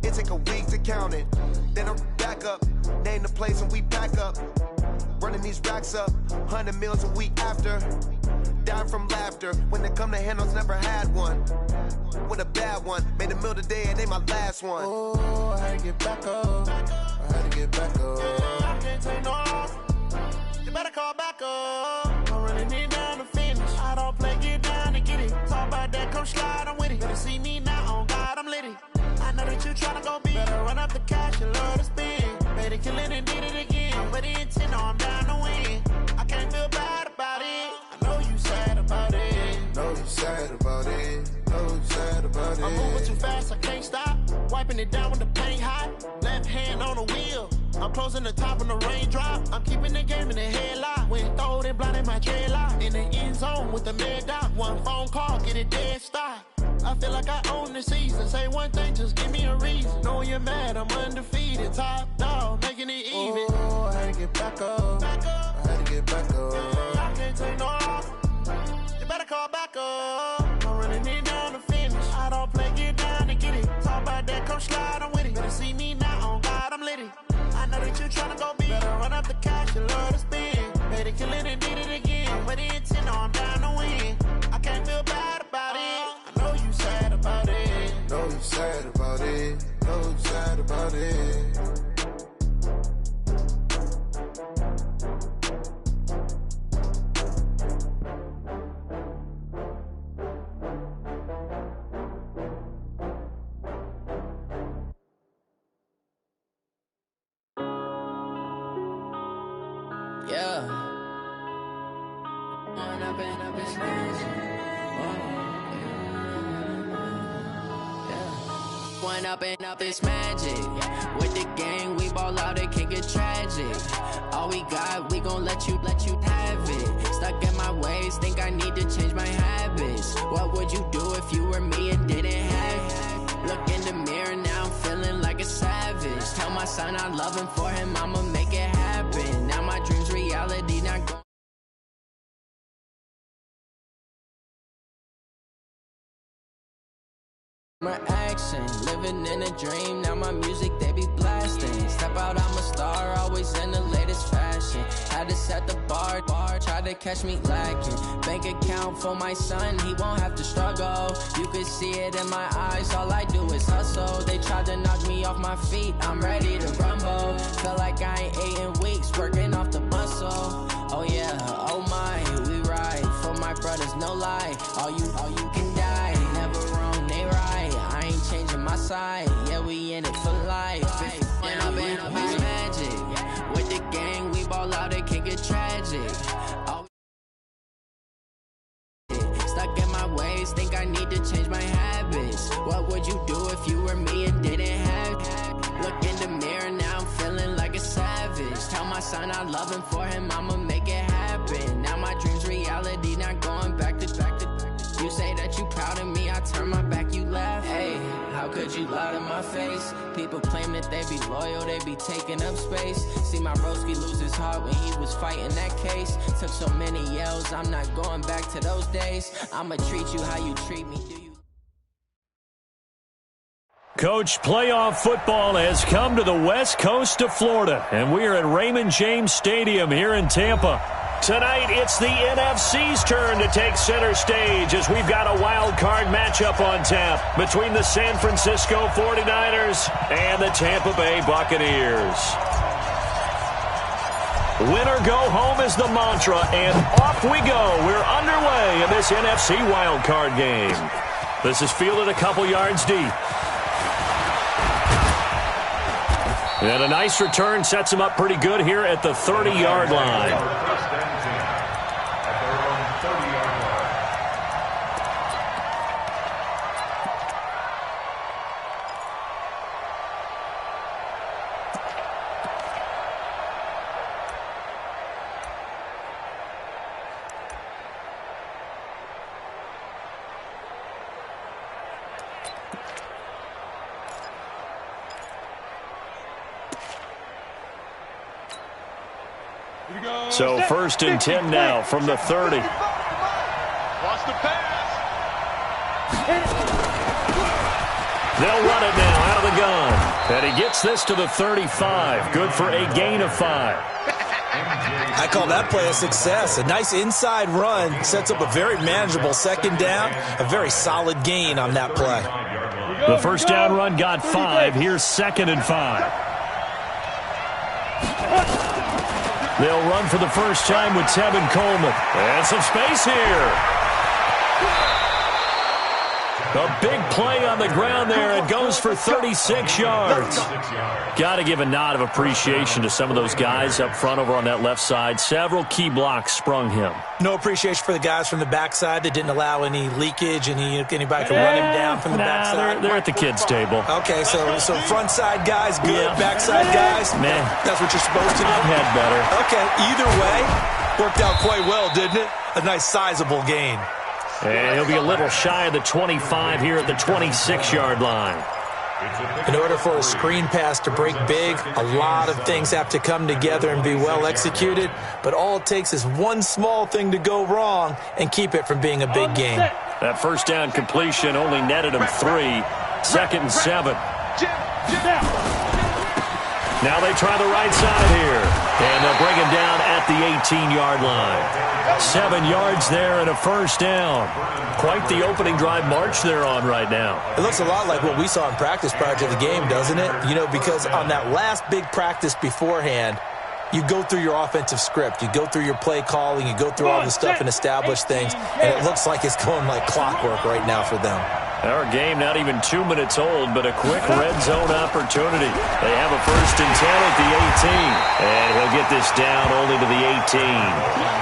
It take a week to count it. Then I'm back up. Name the place and we back up. Running these racks up. 100 meals a week after. Dying from laughter. When they come to handles, never had one. With a bad one. Made a meal today and they my last one. Oh, I had to get back up. I had to get back up. I can't take no loss. You better call back up. I'm running it down to finish. I don't play, get down to get it. Talk about that, come slide, I'm with it. Better see me now, on God, I'm litty. I know that you tryna go big. Better run up the cash, you love to spend. Better kill it and did it again. I'm with the intent, no, I'm down to win. I can't feel bad about it. I know you sad about it. Know you sad about it. Know you sad about it. I'm moving too fast, I can't stop. Wiping it down when the paint hot. Left hand on the wheel. I'm closing the top when the raindrop. I'm keeping the game in the headlock. When throwed and blinded my dreadlock. In the end zone with the mad dot. One phone call, get it dead stop. I feel like I own the season. Say one thing, just give me a reason. Knowing you're mad, I'm undefeated. Top dog, making it even. Oh, I had to get back up. I had to get back up. I can't take no loss. You better call back up. I'm running it down to finish. I don't play, get down to get it. Talk about that, come slide, I'm with it. Better see me now, on God, I'm litty. I know that you tryna go big. Better run up the cash, you love to spend. Better kill it and did it again. I'm with the intent, no, I'm down to win. I can't feel bad about it. I know you sad about it. Know you sad about it. Know you sad about it. Yeah. One up and up, it's magic. With the gang, we ball out, it can get tragic. All we got, we gon' let you have it. Stuck in my ways, think I need to change my habits. What would you do if you were me and didn't have it? Look in the mirror, now I'm feeling like a savage. Tell my son I love him, for him I'ma make it happen. Now my dream's reality, not going. My action, living in a dream. Now my music, they be blasting. Step out, I'm a star, always in the latest fashion. Had to set the bar, try to catch me lacking. Bank account for my son, he won't have to struggle. You can see it in my eyes, all I do is hustle. They tried to knock me off my feet, I'm ready to rumble. Feel like I ain't ate in weeks, working off the muscle. Oh yeah, oh my, we ride for my my brothers, no lie. All you can die. Never wrong, they right. I ain't changing my side. Yeah, we in it for life. When I've been magic. With the gang, we ball out, it can get tragic. Stuck in my ways, think I need to change my habits. What would you do if you were me and didn't have? Look in the mirror, now I'm feeling like a savage. Tell my son I love him, for him I'ma make it happen. Now my dream's reality, not going back to. You say that you proud of me, I turn my back, you laugh. Hey, how could you lie to my face? People claim that they be loyal, they be taking up space. See my broski lose his heart when he was fighting that case. Took so many yells, I'm not going back to those days. I'ma treat you how you treat me. Do you? Coach, playoff football has come to the west coast of Florida, and we are at Raymond James Stadium here in Tampa. Tonight, it's the NFC's turn to take center stage as we've got a wild card matchup on tap between the San Francisco 49ers and the Tampa Bay Buccaneers. Win or go home is the mantra, and off we go. We're underway in this NFC wild card game. This is fielded a couple yards deep. And a nice return sets him up pretty good here at the 30-yard line. So 1st and 10 now from the 30. Watch the pass. They'll run it now out of the gun. And he gets this to the 35. Good for a gain of 5. I call that play a success. A nice inside run sets up a very manageable 2nd down. A very solid gain on that play. The 1st down run got 5. Here's 2nd and 5. They'll run for the first time with Tevin Coleman. And some space here. A big play on the ground there. It goes for 36 yards. Got to give a nod of appreciation to some of those guys up front over on that left side. Several key blocks sprung him. No appreciation for the guys from the backside that didn't allow any leakage, anybody could run him down from the backside. They're at the kids' table. Okay, so front side guys good, backside guys, man, that's what you're supposed to do. I've had better. Okay, either way, worked out quite well, didn't it? A nice sizable gain. And he'll be a little shy of the 25 here at the 26-yard line. In order for a screen pass to break big, a lot of things have to come together and be well executed, but all it takes is one small thing to go wrong and keep it from being a big gain. That 1st down completion only netted him 3. 2nd and 7. Now they try the right side here, and they'll bring him down at the 18-yard line. 7 yards there and a 1st down. Quite the opening drive march they're on right now. It looks a lot like what we saw in practice prior to the game, doesn't it? You know, because on that last big practice beforehand, you go through your offensive script, you go through your play calling, you go through all the stuff and establish things, and it looks like it's going like clockwork right now for them. Our game not even 2 minutes old, but a quick red zone opportunity. They have a 1st and 10 at the 18. And he'll get this down only to the 18.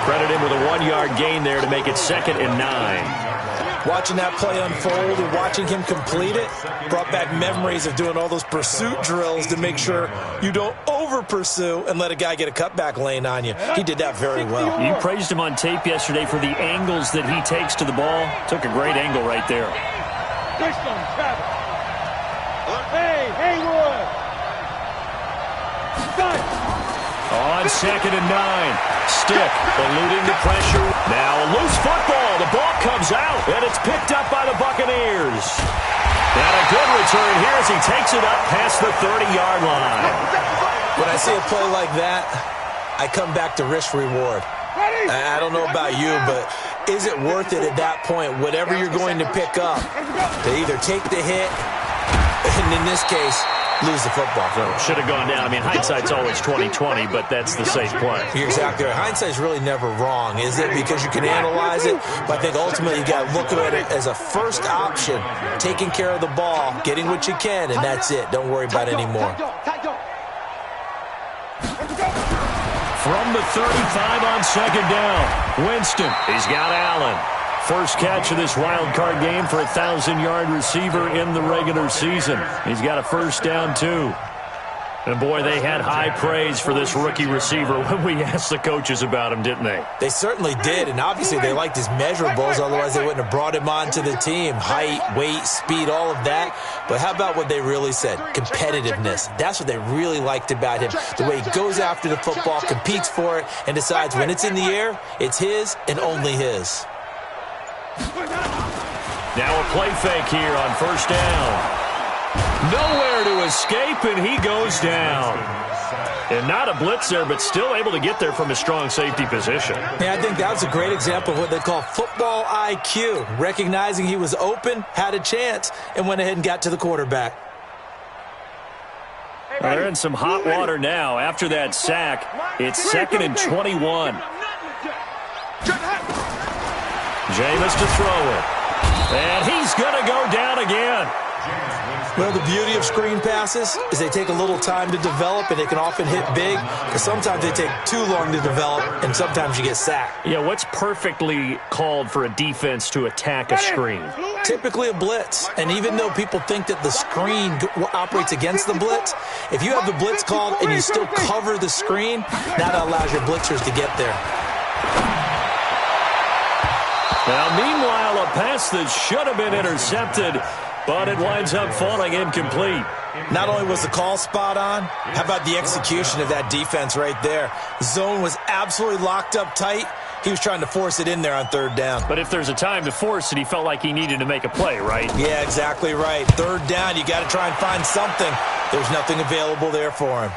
Credit him with a 1-yard gain there to make it 2nd and 9. Watching that play unfold and watching him complete it brought back memories of doing all those pursuit drills to make sure you don't over-pursue and let a guy get a cutback lane on you. He did that very well. You praised him on tape yesterday for the angles that he takes to the ball. Took a great angle right there. Hey, Haywood! On 2nd and 9. Stick eluding the pressure. Now a loose football. The ball comes out, and it's picked up by the Buccaneers. And a good return here as he takes it up past the 30-yard line. When I see a play like that, I come back to risk-reward. I don't know about you, but is it worth it at that point, whatever you're going to pick up, to either take the hit, and in this case, lose the football. So should have gone down. I mean, hindsight's always 20/20, but that's the safe play. You're exactly right. Hindsight's really never wrong, is it? Because you can analyze it, but I think ultimately you got to look at it as a first option, taking care of the ball, getting what you can, and that's it. Don't worry about it anymore. From the 35 on second down, Winston. He's got Allen. First catch of this wild card game for a 1,000-yard receiver in the regular season. He's got a first down, too. And, boy, they had high praise for this rookie receiver when we asked the coaches about him, didn't they? They certainly did, and obviously they liked his measurables. Otherwise, they wouldn't have brought him onto the team. Height, weight, speed, all of that. But how about what they really said? Competitiveness. That's what they really liked about him. The way he goes after the football, competes for it, and decides when it's in the air, it's his and only his. Now a play fake here on first down. Nowhere to escape, and he goes down. And not a blitz there, but still able to get there from a strong safety position. Yeah, I think that was a great example of what they call football IQ. Recognizing he was open, had a chance, and went ahead and got to the quarterback. They're in some hot water now. After that sack, it's 2nd and 21. Jameis to throw it. And he's going to go down again. Well, the beauty of screen passes is they take a little time to develop, and they can often hit big, but sometimes they take too long to develop, and sometimes you get sacked. Yeah, what's perfectly called for a defense to attack a screen? Typically a blitz, and even though people think that the screen operates against the blitz, if you have the blitz called and you still cover the screen, that allows your blitzers to get there. Now, meanwhile, a pass that should have been intercepted, but it winds up falling incomplete. Not only was the call spot on, how about the execution of that defense right there? Zone was absolutely locked up tight. He was trying to force it in there on third down. But if there's a time to force it, he felt like he needed to make a play, right? Yeah, exactly right. Third down, you got to try and find something. There's nothing available there for him.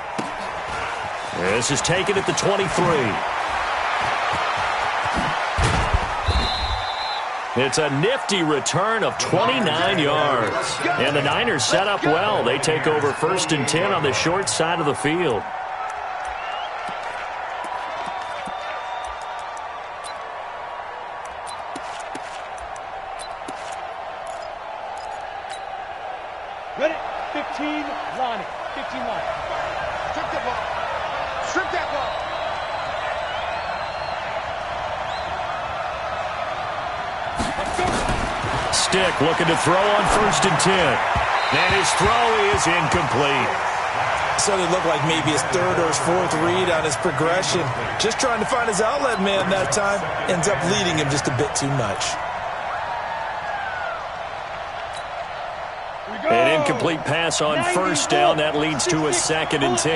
This is taken at the 23. It's a nifty return of 29 yards. And the Niners set up well. They take over 1st and 10 on the short side of the field. Ready? 15 line. 15 line. Strip that ball. Strip that ball. Stick looking to throw on 1st and 10. And his throw is incomplete. So it looked like maybe his 3rd or his 4th read on his progression. Just trying to find his outlet man that time. Ends up leading him just a bit too much. An incomplete pass on 1st down. That leads to a 2nd and 10.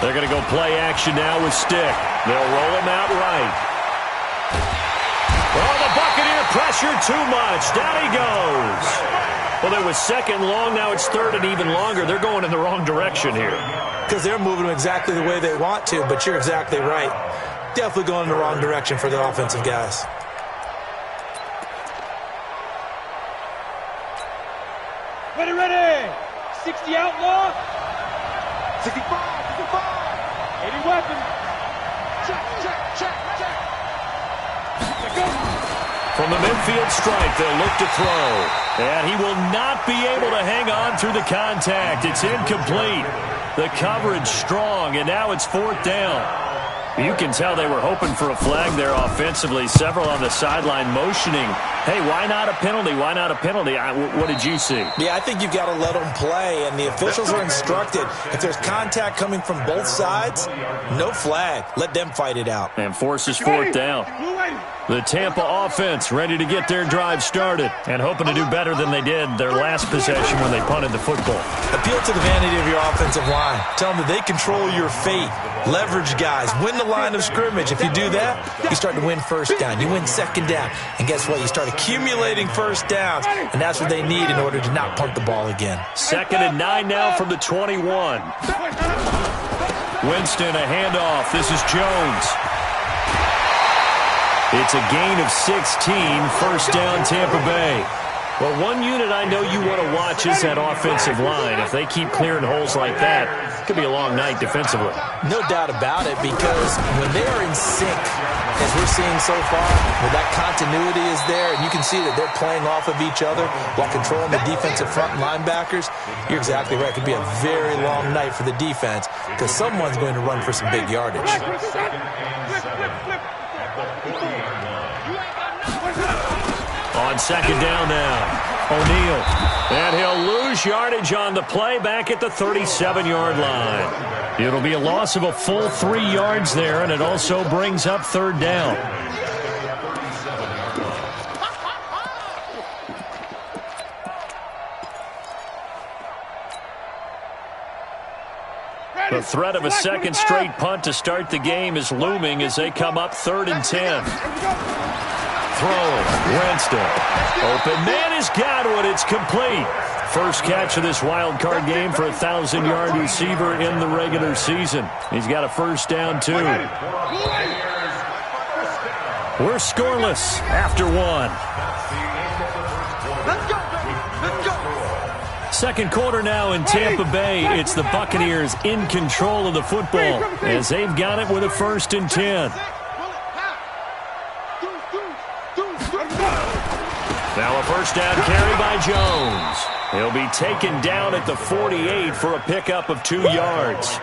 They're going to go play action now with Stick. They'll roll him out right. Oh, the Buccaneer pressure too much. Down he goes. Well, it was 2nd long. Now it's 3rd and even longer. They're going in the wrong direction here. Because they're moving them exactly the way they want to, but you're exactly right. Definitely going in the wrong direction for the offensive guys. Ready, ready. 60 outlaw. 65, 65. 80 weapon. Check, check, check, check. From the midfield stripe, they'll look to throw. And he will not be able to hang on through the contact. It's incomplete. The coverage strong, and now it's 4th down. You can tell they were hoping for a flag there offensively. Several on the sideline motioning. Hey, why not a penalty? Why not a penalty? What did you see? Yeah, I think you've got to let them play, and the officials are instructed. If there's contact coming from both sides, no flag. Let them fight it out. And forces 4th down. The Tampa offense ready to get their drive started and hoping to do better than they did their last possession when they punted the football. Appeal to the vanity of your offensive line. Tell them that they control your fate. Leverage guys. Win the line of scrimmage. If you do that, you start to win 1st down. You win 2nd down. And guess what? You start accumulating 1st downs, and that's what they need in order to not punt the ball again. 2nd and 9 now from the 21. Winston, a handoff. This is Jones. It's a gain of 16, 1st down Tampa Bay. Well, one unit I know you want to watch is that offensive line. If they keep clearing holes like that, it could be a long night defensively. No doubt about it, because when they are in sync, as we're seeing so far, where that continuity is there, and you can see that they're playing off of each other while controlling the defensive front linebackers, you're exactly right. It could be a very long night for the defense because someone's going to run for some big yardage. On second down now, O'Neal. And he'll lose yardage on the play back at the 37-yard line. It'll be a loss of a full 3 yards there, and it also brings up third down. The threat of a second straight punt to start the game is looming as they come up 3rd and 10. Throw, Winston. Open man is Godwin. It's complete. First catch of this wild card game for a 1,000-yard receiver in the regular season. He's got a first down, too. We're scoreless after 1. Second quarter now in Tampa Bay. It's the Buccaneers in control of the football as they've got it with a 1st and 10. Now a first down carry by Jones. He'll be taken down at the 48 for a pickup of 2 yards.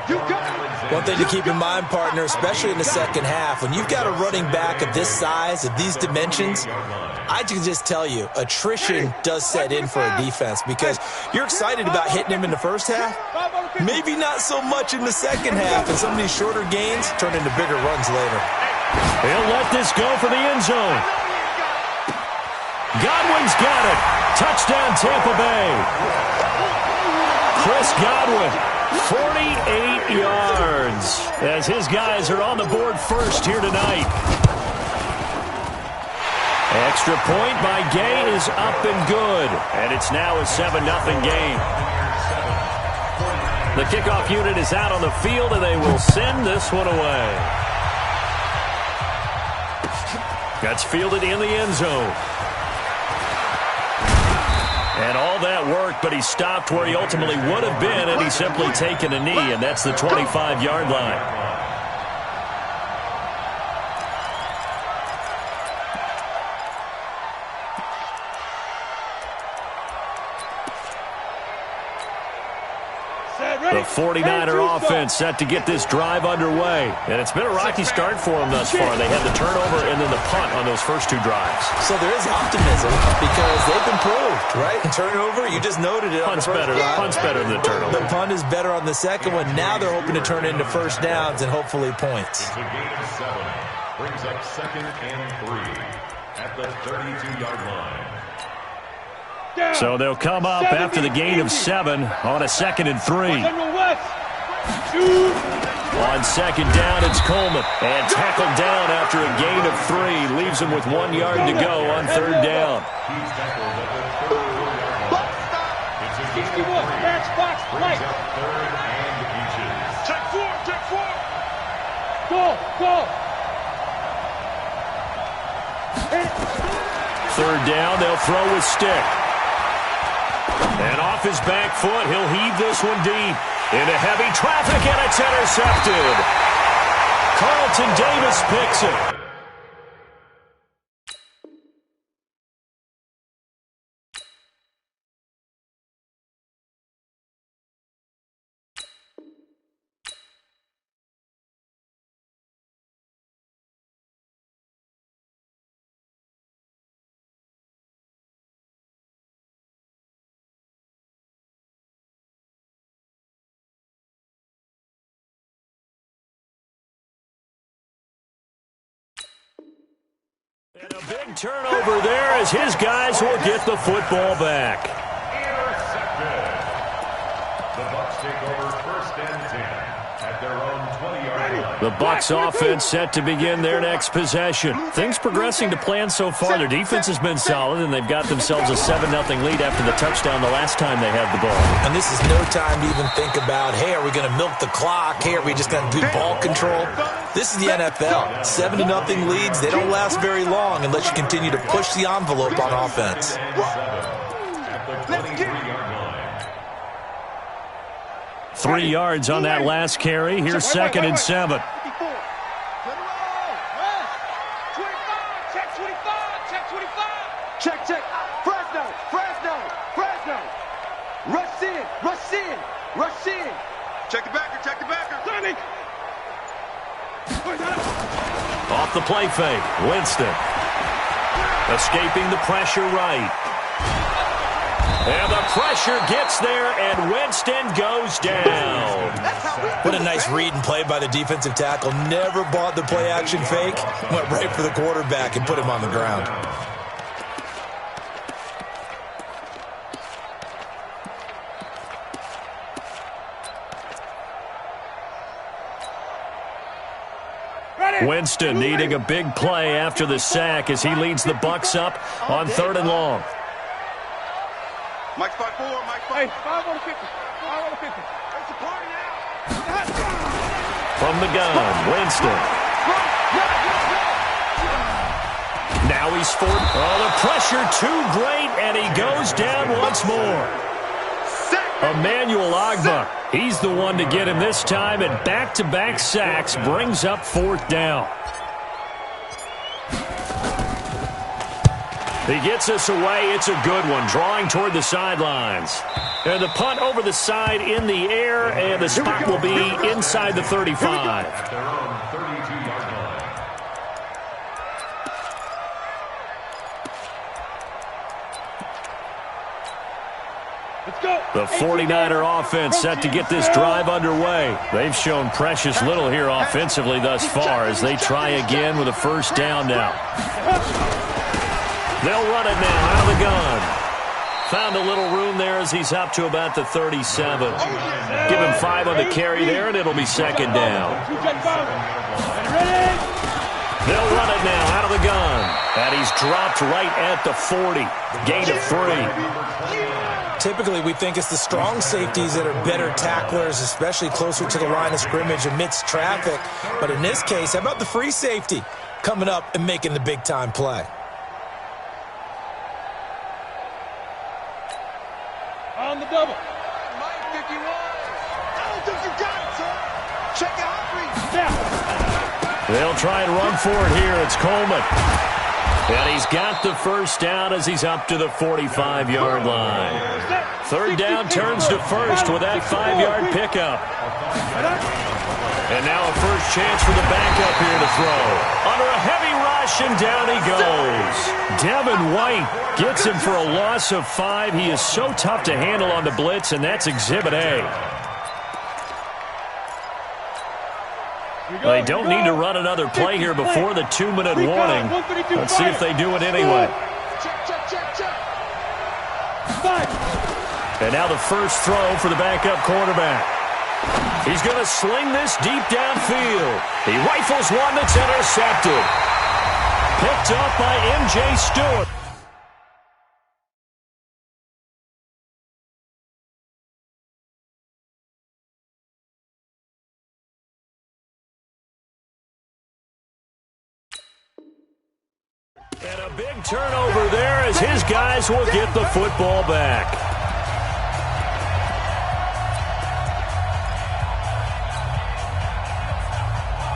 One thing to keep in mind, partner, especially in the second half, when you've got a running back of this size, of these dimensions, I can just tell you, attrition does set in for a defense because you're excited about hitting him in the first half. Maybe not so much in the second half, and some of these shorter gains turn into bigger runs later. He'll let this go for the end zone. Godwin's got it. Touchdown, Tampa Bay. Chris Godwin, 48 yards, as his guys are on the board first here tonight. Extra point by Gay is up and good, and it's now a 7-0 game. The kickoff unit is out on the field, and they will send this one away. That's fielded in the end zone. And all that worked, but he stopped where he ultimately would have been, and he's simply taken a knee, and that's the 25-yard line. The 49er offense set to get this drive underway. And it's been a rocky start for them thus far. They had the turnover and then the punt on those first 2 drives. So there is optimism because they've improved, right? Turnover, you just noted it. Punt's better. Punt's better than the turnover. The punt is better on the second one. Now they're hoping to turn it into first downs and hopefully points. It's a gain of 7. Brings up 2nd and 3 at the 32-yard line. So they'll come up after the gain of 7 on a 2nd and 3. On second down, it's Coleman. And tackled down after a gain of 3. Leaves him with 1 yard to go on third down. He's tackled at the 34-yard line. It's a gain of 3. Brings up 3rd and inches. Check 4. Go. Third down, they'll throw with stick. And off his back foot, he'll heave this one deep. Into heavy traffic, and it's intercepted. Carlton Davis picks it. And a big turnover there as his guys will get the football back. Intercepted. The Bucs take over 1st and 10 at their own 20-yard line. The Bucs offense set to begin their next possession. Things progressing to plan so far. Their defense has been solid, and they've got themselves a 7-0 lead after the touchdown the last time they had the ball. And this is no time to even think about, hey, are we going to milk the clock? Hey, are we just going to do ball control? This is the NFL. 7-0 leads, they don't last very long unless you continue to push the envelope on offense. the 23-yard line. 3 yards on that last carry. Here's 2nd and 7. Check. Fresno. Rush in. Check the backer. Sonic. Off the play fake. Winston. Escaping the pressure right. And the pressure gets there, and Winston goes down. What a nice read and play by the defensive tackle. Never bought the play-action fake. Went right for the quarterback and put him on the ground. Winston needing a big play after the sack as he leads the Bucs up on 3rd and long. Mike 5-4. Hey, 5 on the 50. It's a party now. From the gun, Winston. Now he's forward. Oh, the pressure too great, and he goes down once more. Emmanuel Ogbah, he's the one to get him this time, and back-to-back sacks brings up 4th down. He gets us away. It's a good one, drawing toward the sidelines. And the punt over the side in the air, and the spot will be inside the 35. At their own 32-yard line. The 49er offense set to get this drive underway. They've shown precious little here offensively thus far as they try again with a 1st down now. They'll run it now out of the gun. Found a little room there as he's up to about the 37. Give him 5 on the carry there, and it'll be 2nd down. They'll run it now out of the gun. And he's dropped right at the 40. Gain of 3. Typically, we think it's the strong safeties that are better tacklers, especially closer to the line of scrimmage amidst traffic. But in this case, how about the free safety coming up and making the big-time play? On the double. Mike 51. I don't think you got it, sir. Check it out. They'll try and run for it here. It's Coleman. And he's got the 1st down as he's up to the 45-yard line. 3rd down turns to 1st with that 5-yard pickup. And now a 1st chance for the backup here to throw. Under a heavy rush, and down he goes. Devin White gets him for a loss of 5. He is so tough to handle on the blitz, and that's Exhibit A. They don't need to run another play here before the 2-minute warning. Let's see if they do it anyway. And now the 1st throw for the backup quarterback. He's going to sling this deep downfield. He rifles one that's intercepted. Picked up by M.J. Stewart. And a big turnover there as his guys will get the football back.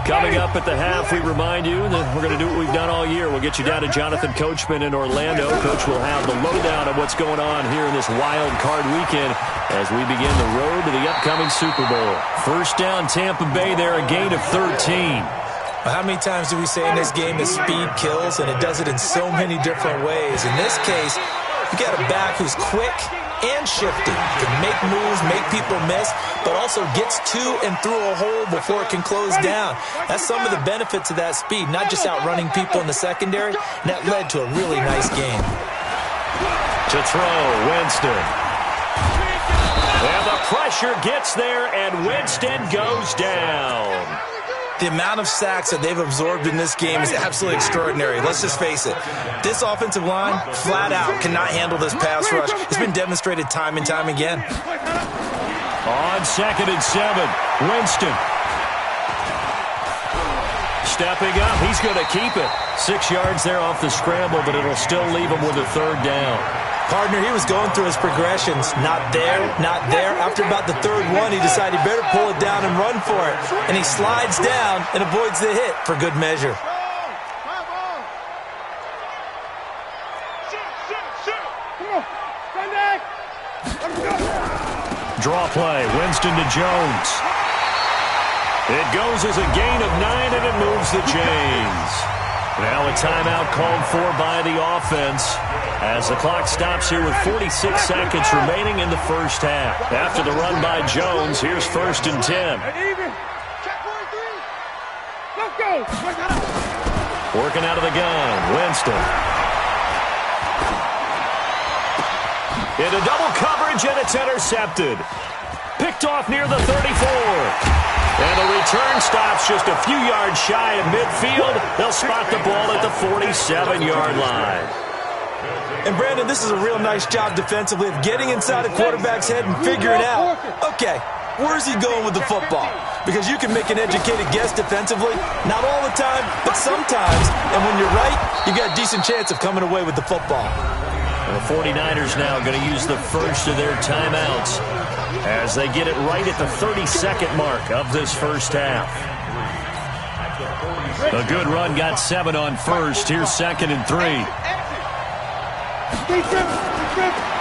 Coming up at the half, we remind you that we're going to do what we've done all year. We'll get you down to Jonathan Coachman in Orlando. Coach will have the lowdown of what's going on here in this wild card weekend as we begin the road to the upcoming Super Bowl. 1st down, Tampa Bay there, a gain of 13. How many times do we say in this game that speed kills, and it does it in so many different ways? In this case, you got a back who's quick and shifty, can make moves, make people miss, but also gets to and through a hole before it can close down. That's some of the benefits of that speed, not just outrunning people in the secondary, and that led to a really nice game. To throw, Winston. And the pressure gets there, and Winston goes down. The amount of sacks that they've absorbed in this game is absolutely extraordinary. Let's just face it. This offensive line, flat out, cannot handle this pass rush. It's been demonstrated time and time again. On 2nd and 7, Winston. Stepping up, he's going to keep it. 6 yards there off the scramble, but it'll still leave him with a 3rd down. Partner, he was going through his progressions. Not there, not there. After about the third one, he decided he better pull it down and run for it. And he slides down and avoids the hit for good measure. Draw play, Winston to Jones. It goes as a gain of 9, and it moves the chains. Now a timeout called for by the offense as the clock stops here with 46 seconds remaining in the first half. After the run by Jones, here's 1st and 10. Working out of the gun, Winston. Into double coverage, and it's intercepted. Picked off near the 34. And the return stops just a few yards shy of midfield. They'll spot the ball at the 47-yard line. And, Brandon, this is a real nice job defensively of getting inside a quarterback's head and figuring out, okay, where's he going with the football? Because you can make an educated guess defensively. Not all the time, but sometimes. And when you're right, you got a decent chance of coming away with the football. And the 49ers now going to use the first of their timeouts as they get it right at the 32nd mark of this first half. A good run got 7 on first. Here's 2nd and 3.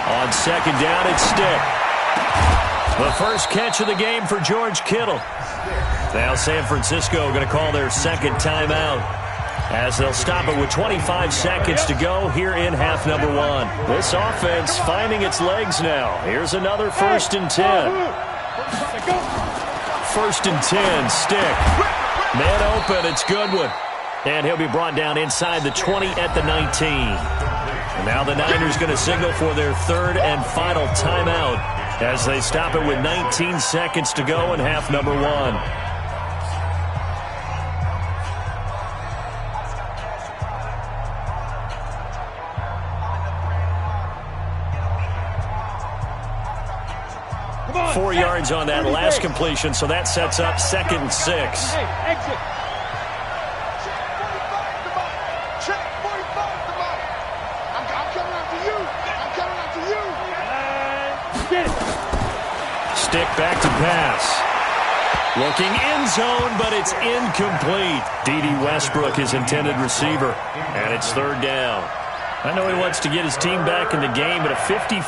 On 2nd down, it's Stick. The first catch of the game for George Kittle. Now San Francisco going to call their 2nd timeout as they'll stop it with 25 seconds to go here in half number 1. This offense finding its legs now. Here's another 1st and 10. 1st and 10, Stick. Man open, it's Goodwin. And he'll be brought down inside the 20 at the 19. And now the Niners going to signal for their 3rd and final timeout as they stop it with 19 seconds to go in half number 1. Come on, 4 yards on that last completion, so that sets up 2nd and 6. Exit. Stick back to pass. Looking end zone, but it's incomplete. D.D. Westbrook, his intended receiver. And it's 3rd down. I know he wants to get his team back in the game, but a 50-50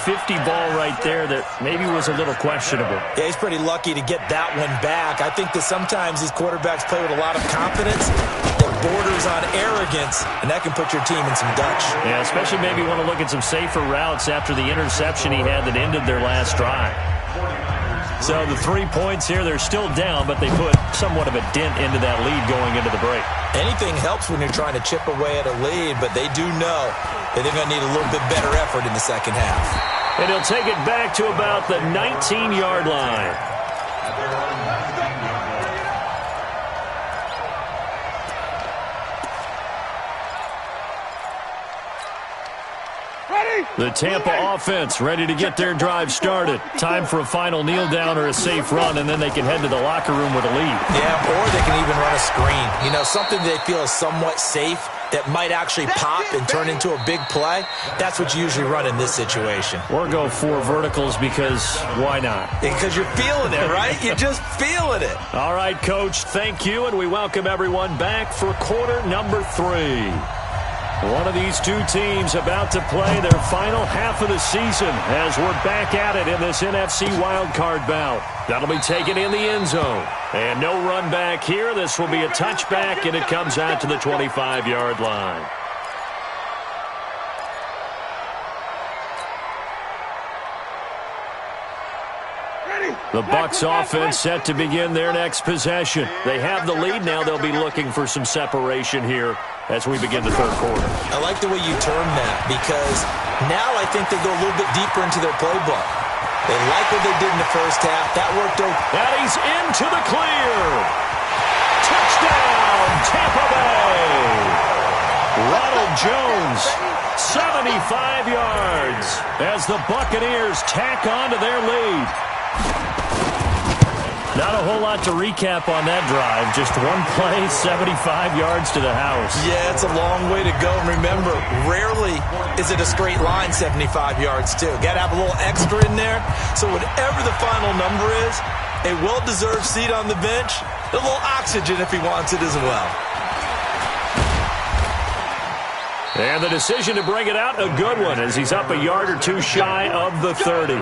ball right there that maybe was a little questionable. Yeah, he's pretty lucky to get that one back. I think that sometimes these quarterbacks play with a lot of confidence that borders on arrogance, and that can put your team in some Dutch. Yeah, especially maybe want to look at some safer routes after the interception he had that ended their last drive. So the 3 points here, they're still down, but they put somewhat of a dent into that lead going into the break. Anything helps when you're trying to chip away at a lead, but they do know that they're going to need a little bit better effort in the second half. And he'll take it back to about the 19-yard line. The Tampa offense ready to get their drive started. Time for a final kneel down or a safe run, and then they can head to the locker room with a lead. Yeah, or they can even run a screen. You know, something they feel is somewhat safe that might actually pop and turn into a big play. That's what you usually run in this situation. Or go 4 verticals because why not? Because you're feeling it, right? You're just feeling it. All right, Coach, thank you, and we welcome everyone back for quarter number 3. One of these two teams about to play their final half of the season as we're back at it in this NFC wildcard bout. That'll be taken in the end zone. And no run back here. This will be a touchback, and it comes out to the 25-yard line. The Bucs offense set to begin their next possession. They have the lead now. They'll be looking for some separation here as we begin the third quarter. I like the way you term that because now I think they go a little bit deeper into their playbook. They like what they did in the first half. That worked out. And he's into the clear. Touchdown, Tampa Bay. Ronald Jones, 75 yards as the Buccaneers tack on to their lead. Not a whole lot to recap on that drive. Just one play, 75 yards to the house. Yeah, it's a long way to go. And remember, rarely is it a straight line 75 yards, too. Got to have a little extra in there. So whatever the final number is, a well-deserved seat on the bench, a little oxygen if he wants it as well. And the decision to bring it out, a good one, as he's up a yard or two shy of the 30.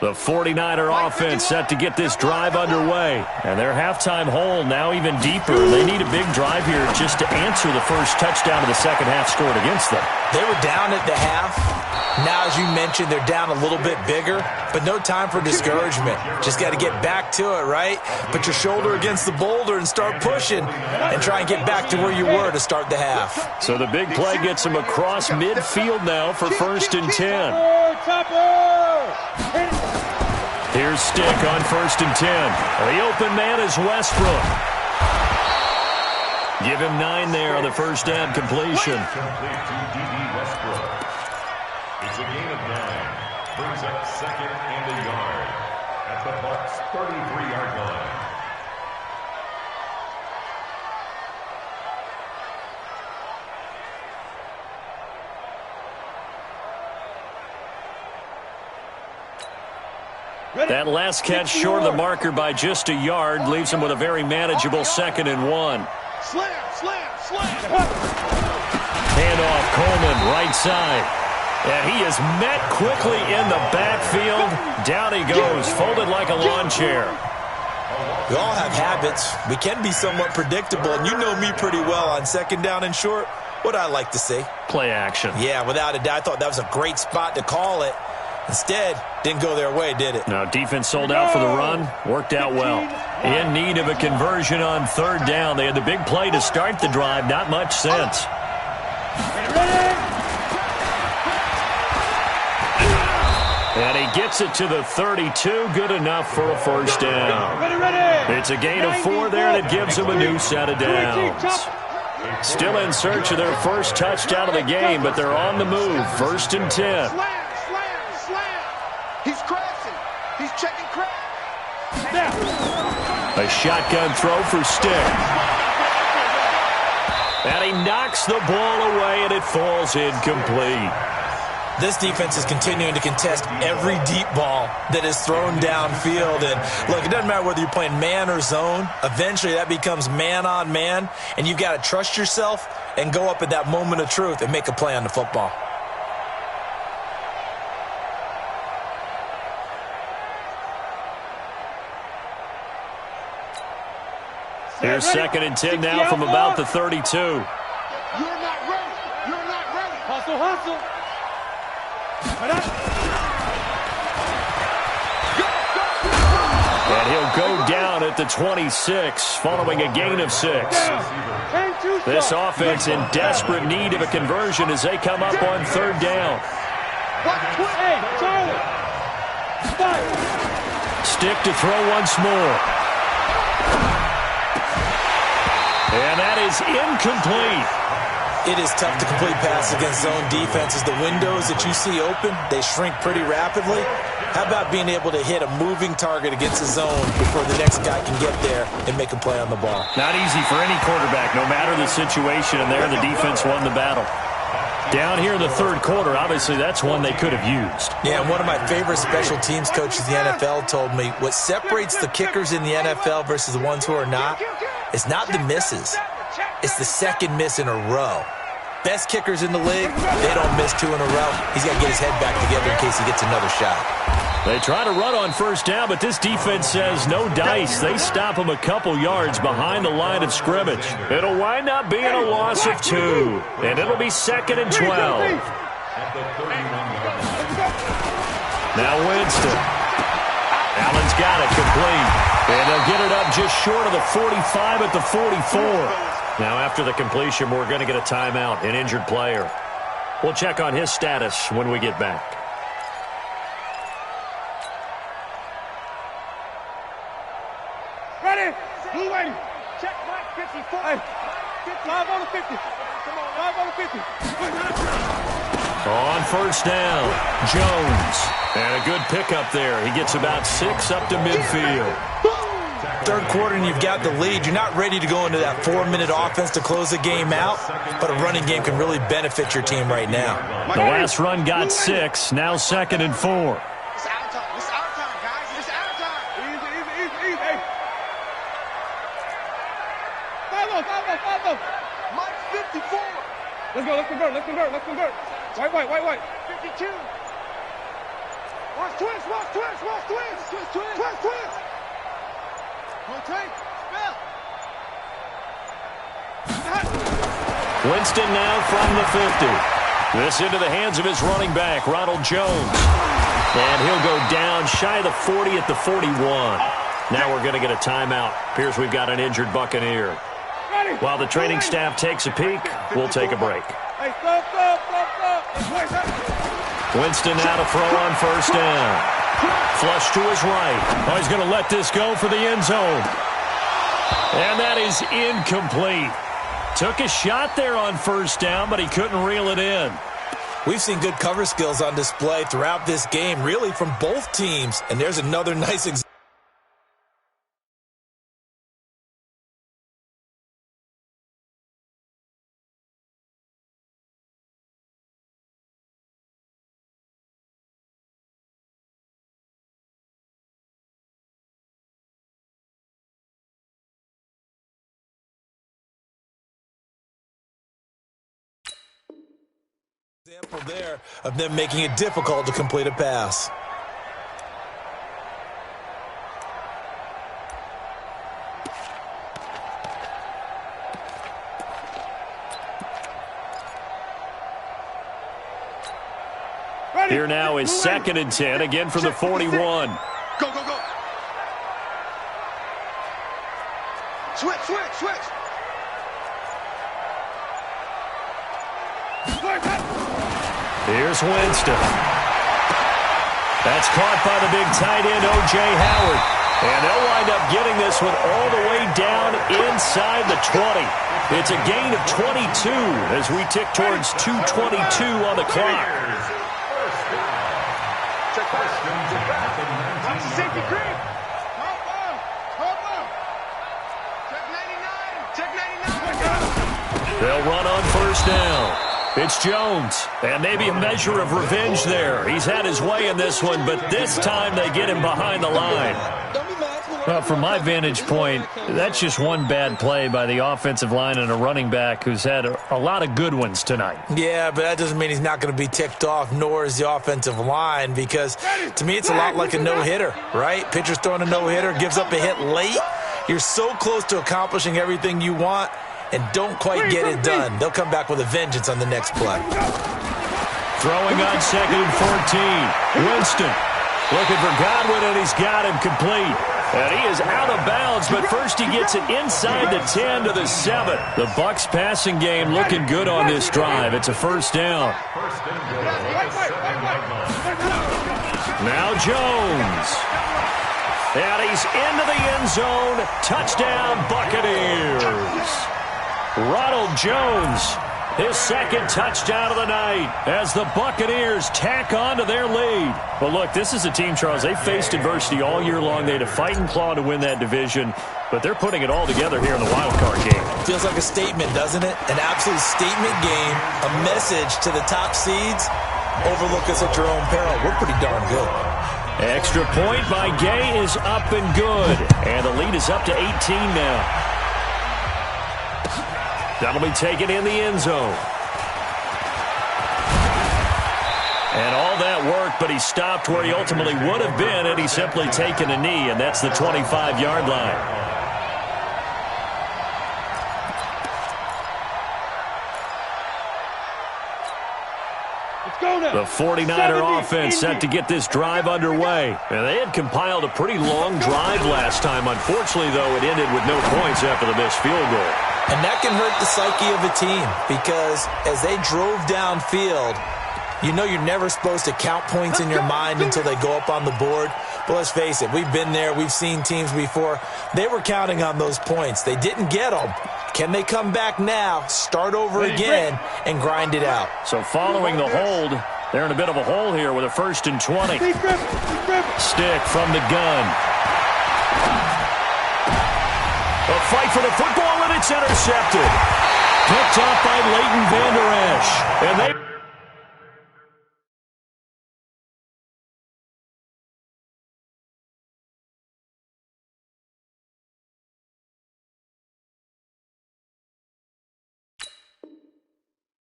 The 49er offense set to get this drive underway. And their halftime hole now even deeper. They need a big drive here just to answer the first touchdown of the second half scored against them. They were down at the half. Now, as you mentioned, they're down a little bit bigger, but no time for discouragement. Just got to get back to it, right? Put your shoulder against the boulder and start pushing and try and get back to where you were to start the half. So the big play gets them across midfield now for 1st and 10. Here's Stick on 1st and 10. The open man is Westbrook. Give him 9 there on the first down completion. Complete to D.D. Westbrook. It's a gain of 9. Brings up 2nd and a yard at the Bucs' 33-yard line. That last catch short of the marker by just a yard leaves him with a very manageable 2nd and 1. Slam, slam, slam. Handoff, Coleman, right side. And he is met quickly in the backfield. Down he goes, folded like a lawn chair. We all have habits. We can be somewhat predictable, and you know me pretty well on 2nd down and short. What I like to say? Play action. Yeah, without a doubt. I thought that was a great spot to call it. Instead, didn't go their way, did it? No, defense sold out for the run. Worked out well. In need of a conversion on 3rd down. They had the big play to start the drive. Not much sense. And he gets it to the 32. Good enough for a 1st down. It's a gain of 4 there, and it gives them a new set of downs. Still in search of their first touchdown of the game, but they're on the move. 1st and 10. He's crashing. He's checking crash. A shotgun throw for Stick. And he knocks the ball away, and it falls incomplete. This defense is continuing to contest every deep ball that is thrown downfield. And, look, it doesn't matter whether you're playing man or zone. Eventually, that becomes man on man, and you've got to trust yourself and go up at that moment of truth and make a play on the football. Here's 2nd and 10 now from about the 32. You're not ready. You're not ready. Hustle, hustle. And he'll go down at the 26, following a gain of 6. This offense in desperate need of a conversion as they come up on 3rd down. Hey, Charlie. Stick to throw once more. And that is incomplete. It is tough to complete passes against zone defenses. The windows that you see open, they shrink pretty rapidly. How about being able to hit a moving target against a zone before the next guy can get there and make a play on the ball? Not easy for any quarterback, no matter the situation, and there the defense won the battle. Down here in the 3rd quarter, obviously that's one they could have used. Yeah, and one of my favorite special teams coaches in the NFL told me what separates the kickers in the NFL versus the ones who are not is not the misses. It's the 2nd miss in a row. Best kickers in the league, they don't miss 2 in a row. He's got to get his head back together in case he gets another shot. They try to run on 1st down, but this defense says no dice. They stop him a couple yards behind the line of scrimmage. It'll wind up being a loss of 2, and it'll be 2nd and 12. Now Winston. Allen's got it complete. And they'll get it up just short of the 45 at the 44. Now after the completion, we're going to get a timeout, an injured player. We'll check on his status when we get back. On first down, Jones. And a good pickup there. He gets about 6 up to midfield. Third quarter and you've got the lead. You're not ready to go into that 4-minute offense to close the game out, but a running game can really benefit your team right now. The last run got 6, now 2nd and 4. It's our time. It's our time, guys. It's our time. Easy. Follow. Mike 54. Let's convert. White. 52. Watch twins. One take. Spell. Winston now from the 50. This into the hands of his running back, Ronald Jones. And he'll go down shy of the 40 at the 41. Now we're going to get a timeout. Appears we've got an injured Buccaneer. While the training staff takes a peek, we'll take a break. Hey, stop. Winston now to throw on first down. Flush to his right. Oh, he's going to let this go for the end zone. And that is incomplete. Took a shot there on first down, but he couldn't reel it in. We've seen good cover skills on display throughout this game, really from both teams. And there's another nice example. There of them making it difficult to complete a pass. Here now is 2nd and 10, again from the 41. Go. Switch. Here's Winston. That's caught by the big tight end, O.J. Howard. And they'll wind up getting this one all the way down inside the 20. It's a gain of 22 as we tick towards 2:22 on the clock. Safety green. Hold on. Check 99. They'll run on first down. It's Jones, and maybe a measure of revenge there. He's had his way in this one, but this time they get him behind the line. Well, from my vantage point, that's just one bad play by the offensive line and a running back who's had a lot of good ones tonight. Yeah, but that doesn't mean he's not going to be ticked off, nor is the offensive line, because to me it's a lot like a no-hitter, right? Pitcher's throwing a no-hitter, gives up a hit late. You're so close to accomplishing everything you want and don't quite get it done. They'll come back with a vengeance on the next play. Throwing on 2nd and 14. Winston looking for Godwin, and he's got him complete. And he is out of bounds, but first he gets it inside the 10 to the 7. The Bucs passing game looking good on this drive. It's a first down. Now Jones. And he's into the end zone. Touchdown, Buccaneers. Ronald Jones, his 2nd touchdown of the night as the Buccaneers tack on to their lead. Well, look, this is a team, Charles, they faced adversity all year long. They had to fight and claw to win that division, but they're putting it all together here in the wild card game. Feels like a statement, doesn't it? An absolute statement game, a message to the top seeds. Overlook us at your own peril. We're pretty darn good. Extra point by Gay is up and good, and the lead is up to 18 now. That'll be taken in the end zone. And all that work, but he stopped where he ultimately would have been, and he's simply taken a knee, and that's the 25-yard line. The 49er offense set to get this drive underway. And they had compiled a pretty long drive last time. Unfortunately, though, it ended with no points after the missed field goal. And that can hurt the psyche of a team because as they drove downfield, you know you're never supposed to count points in your mind until they go up on the board. But let's face it, we've been there. We've seen teams before. They were counting on those points. They didn't get them. Can they come back now, start over again, and grind it out? So following the hold, they're in a bit of a hole here with a 1st and 20. Stick from the gun. A fight for the football, and it's intercepted. Picked up by Leighton Vander Esch. And they...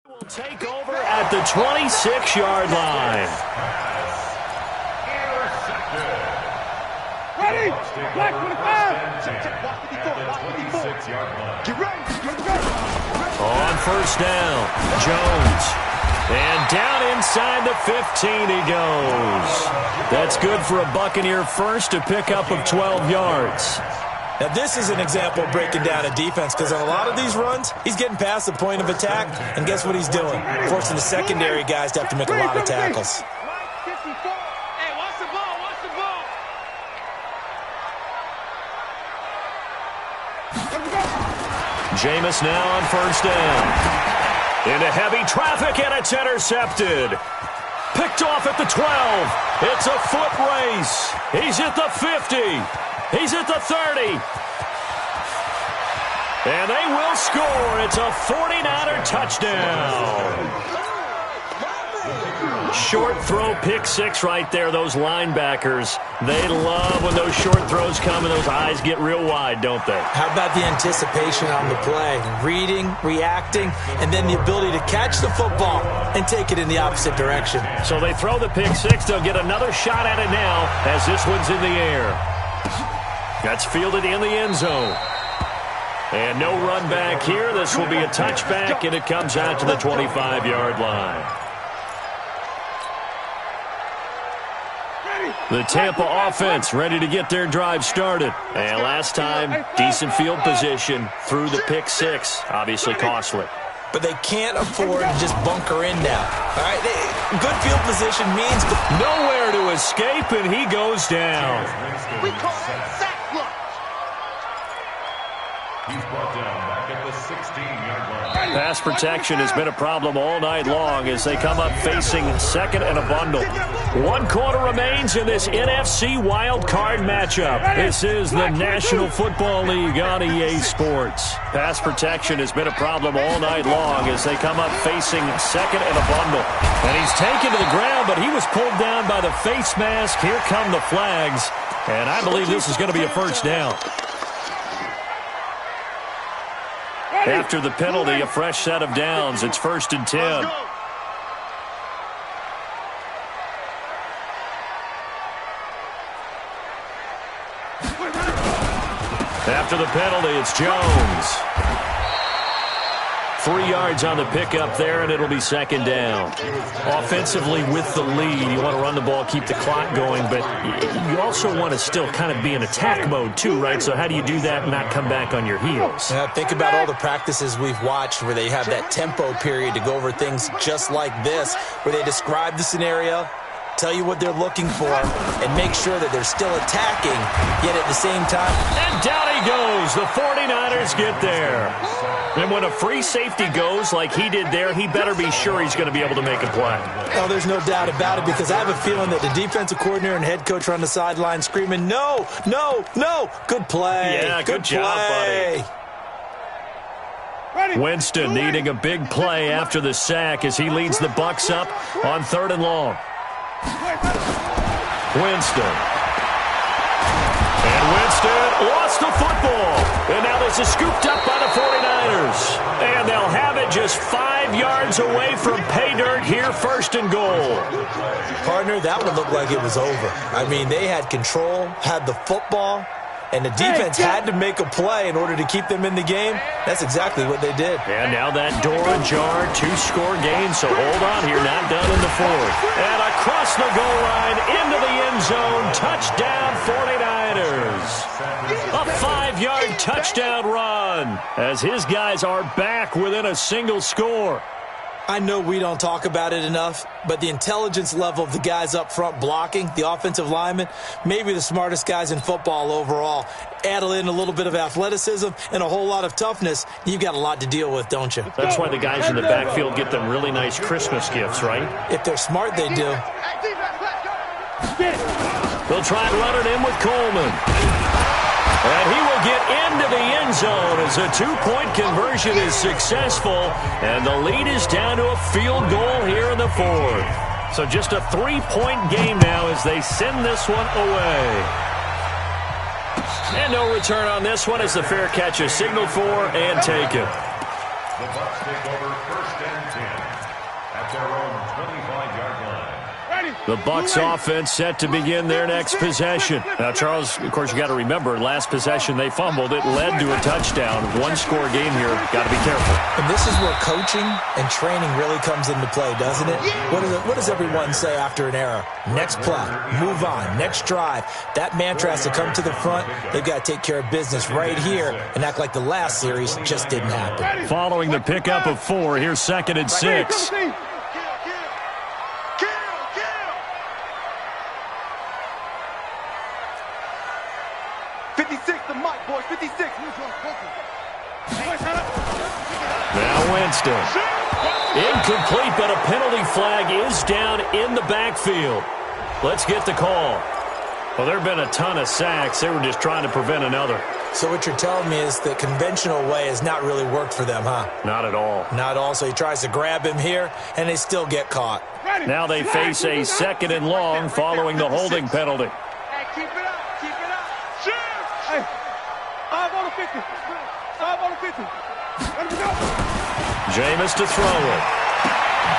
will take over at the 26-yard line. Ready? Black 25. Get ready. On 1st down, Jones. And down inside the 15 he goes. That's good for a Buccaneer first, a pickup of 12 yards. Now, this is an example of breaking down a defense because on a lot of these runs, he's getting past the point of attack, and guess what he's doing? Forcing the secondary guys to have to make a lot of tackles. Hey, watch the ball, watch the ball. Jameis now on 1st down. Into heavy traffic, and it's intercepted. Picked off at the 12. It's a foot race. He's at the 50. He's at the 30. And they will score. It's a 49er touchdown. Short throw, pick six right there. Those linebackers, they love when those short throws come and those eyes get real wide, don't they? How about the anticipation on the play? Reading, reacting, and then the ability to catch the football and take it in the opposite direction. So they throw the pick six. They'll get another shot at it now as this one's in the air. That's fielded in the end zone. And no run back here. This will be a touchback, and it comes out to the 25-yard line. The Tampa offense ready to get their drive started. And last time, decent field position through the pick six. Obviously costly. But they can't afford to just bunker in now. All right, good field position means nowhere to escape, and he goes down. We call that sack lunch. He's brought down back at the 16-yard line. Pass protection has been a problem all night long as they come up facing second and a bundle. 1 quarter remains in this NFC wild card matchup. This is the National Football League on EA Sports. Pass protection has been a problem all night long as they come up facing second and a bundle. And he's taken to the ground, but he was pulled down by the face mask. Here come the flags, and I believe this is going to be a first down. After the penalty, a fresh set of downs. It's 1st and 10. After the penalty, it's Jones. 3 yards on the pickup there, and it'll be 2nd down. Offensively with the lead, you want to run the ball, keep the clock going, but you also want to still kind of be in attack mode too, right? So how do you do that and not come back on your heels? Yeah, think about all the practices we've watched where they have that tempo period to go over things just like this, where they describe the scenario, tell you what they're looking for, and make sure that they're still attacking, yet at the same time. And down he goes. The 49ers get there. And when a free safety goes like he did there, he better be sure he's going to be able to make a play. Oh, there's no doubt about it, because I have a feeling that the defensive coordinator and head coach are on the sideline screaming, no, no, no. Good play. Yeah, good job, buddy. Winston needing a big play after the sack as he leads the Bucs up on 3rd and long. Winston. And Winston lost the football. And now this is scooped up by the 49ers. And they'll have it just 5 yards away from pay dirt here, 1st and goal. Partner, that one looked like it was over. I mean, they had control, had the football, and the defense had to make a play in order to keep them in the game. That's exactly what they did. And now that door ajar, 2-score game, so hold on here, not done in the 4th. And across the goal line, into the end zone, touchdown 49ers. A 5-yard touchdown run as his guys are back within a single score. I know we don't talk about it enough, but the intelligence level of the guys up front blocking, the offensive linemen, maybe the smartest guys in football overall. Add in a little bit of athleticism and a whole lot of toughness, you've got a lot to deal with, don't you? That's why the guys in the backfield get them really nice Christmas gifts, right? If they're smart, they do. They'll try and run it in with Coleman. And he will get into the end zone as a two-point conversion is successful. And the lead is down to a field goal here in the fourth. So just a three-point game now as they send this one away. And no return on this one as the fair catch is signaled for and taken. The Bucs take over 1st and 10 at their own 25-yard line. The Bucs offense set to begin their next possession. Now, Charles, of course, you got to remember, last possession they fumbled. It led to a touchdown. One-score game here. Got to be careful. And this is where coaching and training really comes into play, doesn't it? What does everyone say after an error? Next play, move on, next drive. That mantra has to come to the front. They've got to take care of business right here and act like the last series just didn't happen. Following the pickup of 4, here's 2nd and 6. 56 to Mike, boys. 56. Now Winston. Incomplete, but a penalty flag is down in the backfield. Let's get the call. Well, there have been a ton of sacks. They were just trying to prevent another. So what you're telling me is the conventional way has not really worked for them, huh? Not at all. Not at all. So he tries to grab him here, and they still get caught. Now they face a 2nd and long following the holding penalty. Hey, keep it up. Keep it up. Hey, I'm on the 50. I'm on the 50. Let me go. Jameis to throw it.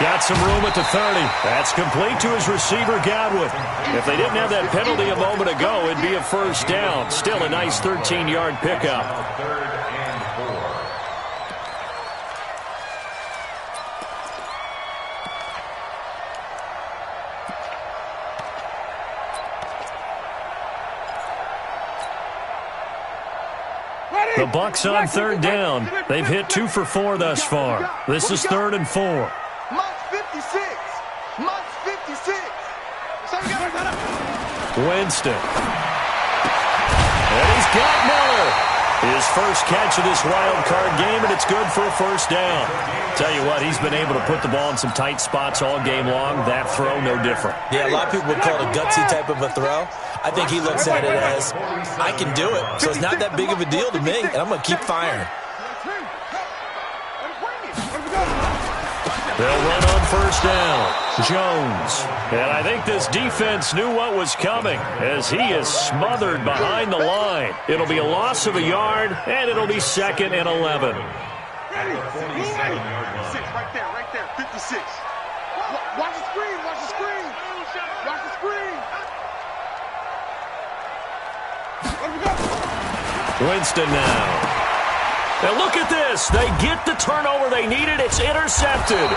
Got some room at the 30. That's complete to his receiver, Godwin. If they didn't have that penalty a moment ago, it'd be a first down. Still a nice 13-yard pickup. 3rd and 4. The Bucs on 3rd down. They've hit 2 for 4 thus far. This is 3rd and 4. Mike's 56. Mike's 56. Winston. And he's got Miller. His first catch of this wild card game, and it's good for a first down. Tell you what, he's been able to put the ball in some tight spots all game long. That throw, no different. Yeah, a lot of people would call it a gutsy type of a throw. I think he looks at it as, I can do it, so it's not that big of a deal to me, and I'm going to keep firing. They'll run on first down. Jones. And I think this defense knew what was coming as he is smothered behind the line. It'll be a loss of a yard, and it'll be 2nd and 11. Ready. Right there. 56. Watch the screen. Watch the screen. Watch the screen. Winston now. And look at this. They get the turnover they needed. It's intercepted.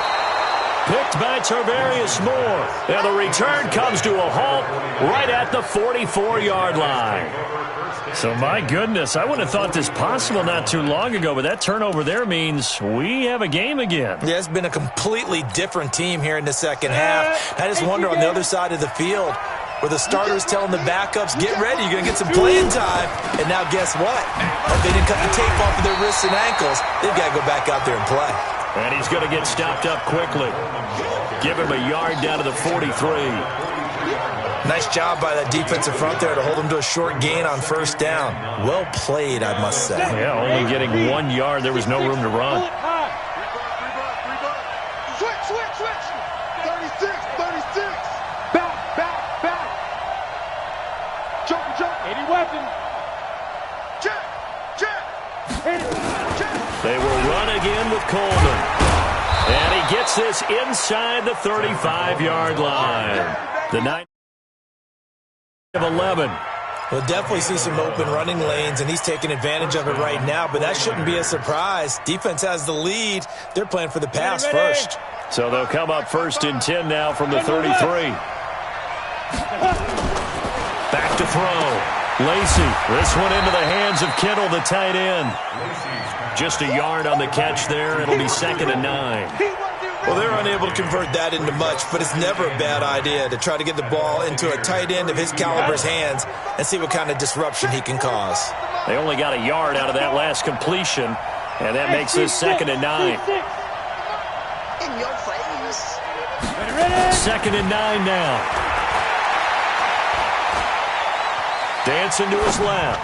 Picked by Tarvarius Moore. And the return comes to a halt right at the 44-yard line. So, my goodness, I wouldn't have thought this possible not too long ago, but that turnover there means we have a game again. Yeah, it's been a completely different team here in the second half. I just wonder on the other side of the field, where the starters telling the backups, get ready, you're going to get some playing time. And now guess what? If they didn't cut the tape off of their wrists and ankles, they've got to go back out there and play. And he's going to get stopped up quickly. Give him a yard down to the 43. Nice job by that defensive front there to hold him to a short gain on first down. Well played, I must say. Yeah, only getting 1 yard. There was no room to run. Switch. 36. Back. Jump. Any weapon. Check. They will run again with Coleman. And he gets this inside the 35-yard line. The 9 of 11. We'll definitely see some open running lanes, and he's taking advantage of it right now, but that shouldn't be a surprise. Defense has the lead. They're playing for the pass first. So they'll come up 1st and 10 now from the 33. Back to throw. Lacey. This one into the hands of Kittle, the tight end. Just a yard on the catch there. It'll be 2nd and 9. He wasn't Well, they're unable to convert that into much, but it's never a bad idea to try to get the ball into a tight end of his caliber's hands and see what kind of disruption he can cause. They only got a yard out of that last completion, and that makes this 2nd and 9. In your face. 2nd and 9 now. Dancing to his left.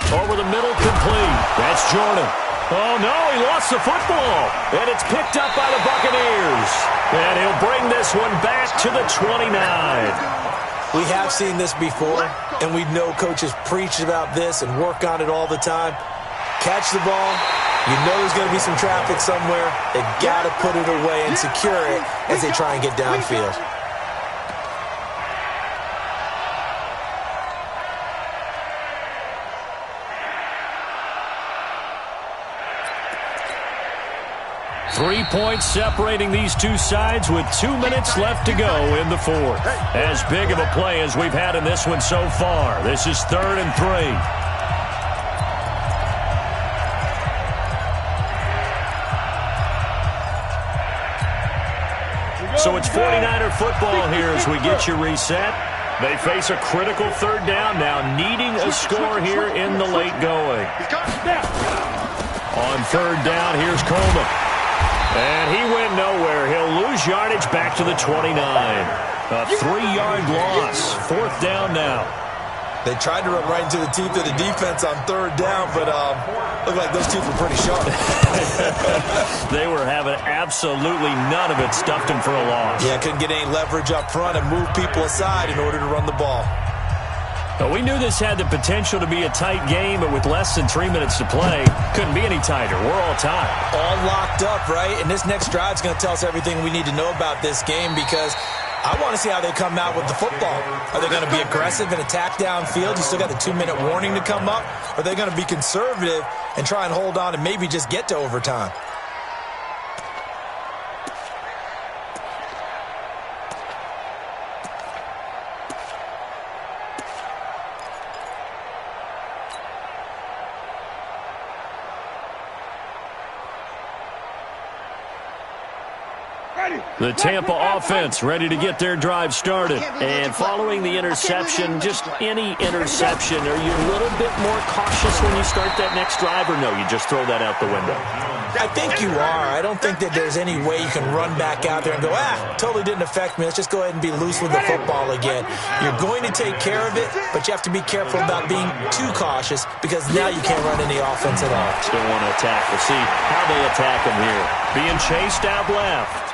Over the middle, complete. That's Jordan. Oh, no, he lost the football. And it's picked up by the Buccaneers. And he'll bring this one back to the 29. We have seen this before, and we know coaches preach about this and work on it all the time. Catch the ball. You know there's going to be some traffic somewhere. They got to put it away and secure it as they try and get downfield. Three points separating these two sides with 2 minutes left to go in the fourth. As big of a play as we've had in this one so far. This is 3rd and 3. So it's 49er football here as we get you reset. They face a critical 3rd down now, needing a score here in the late going. On 3rd down, here's Coleman. And he went nowhere. He'll lose yardage back to the 29. A 3-yard loss. 4th down now. They tried to run right into the teeth of the defense on 3rd down, but looked like those teeth were pretty sharp. They were having absolutely none of it. Stuffed him for a loss. Yeah, couldn't get any leverage up front and move people aside in order to run the ball. But we knew this had the potential to be a tight game, but with less than 3 minutes to play, couldn't be any tighter. We're all tied. All locked up, right? And this next drive is going to tell us everything we need to know about this game because I want to see how they come out with the football. Are they going to be aggressive and attack downfield? You still got the 2-minute warning to come up. Or are they going to be conservative and try and hold on and maybe just get to overtime? The Tampa offense ready to get their drive started. And following the interception, just any interception, are you a little bit more cautious when you start that next drive, or no, you just throw that out the window? I think you are. I don't think that there's any way you can run back out there and go, totally didn't affect me. Let's just go ahead and be loose with the football again. You're going to take care of it, but you have to be careful about being too cautious because now you can't run any offense at all. Still want to attack. We'll see how they attack him here. Being chased out left.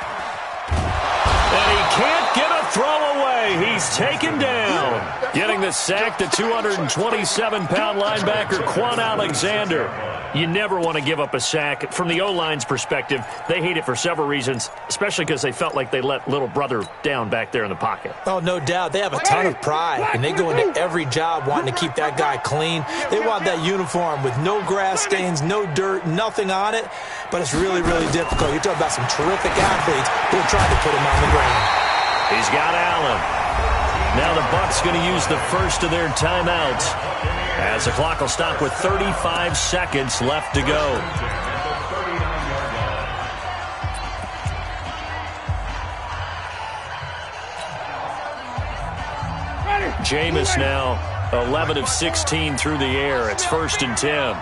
And he can't get a throw away. He's taken down. Getting the sack, the 227-pound linebacker, Quan Alexander. You never want to give up a sack. From the O-line's perspective, they hate it for several reasons, especially because they felt like they let little brother down back there in the pocket. Oh, no doubt. They have a ton of pride, and they go into every job wanting to keep that guy clean. They want that uniform with no grass stains, no dirt, nothing on it, but it's really, really difficult. You're talking about some terrific athletes who are trying to put him on the ground. He's got Allen. Now the Bucs going to use the first of their timeouts as the clock will stop with 35 seconds left to go. Jameis now 11 of 16 through the air. It's 1st and 10.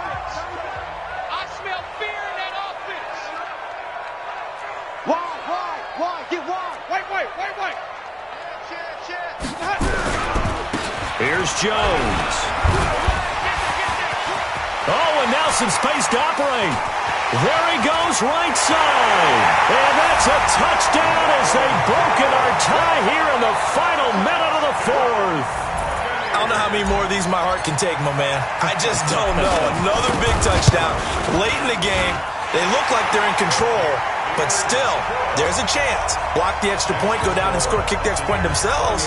Here's Jones. Oh, and now some space to operate. There he goes, right side. And that's a touchdown as they've broken our tie here in the final minute of the fourth. I don't know how many more of these my heart can take, my man. I just don't know. Another big touchdown. Late in the game, they look like they're in control, but still, there's a chance. Block the extra point, go down and score, kick the extra point themselves.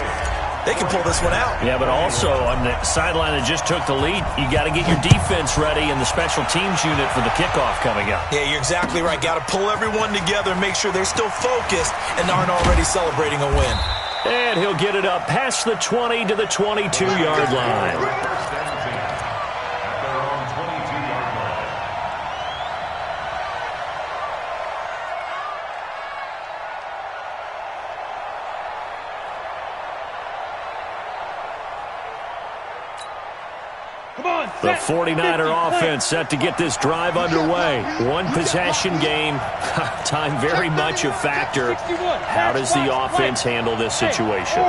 They can pull this one out. Yeah, but also on the sideline that just took the lead, you got to get your defense ready and the special teams unit for the kickoff coming up. Yeah, you're exactly right. Got to pull everyone together and make sure they're still focused and aren't already celebrating a win. And he'll get it up past the 20 to the 22-yard line. The 49er offense set to get this drive underway. One possession game. Time very much a factor. How does the offense handle this situation?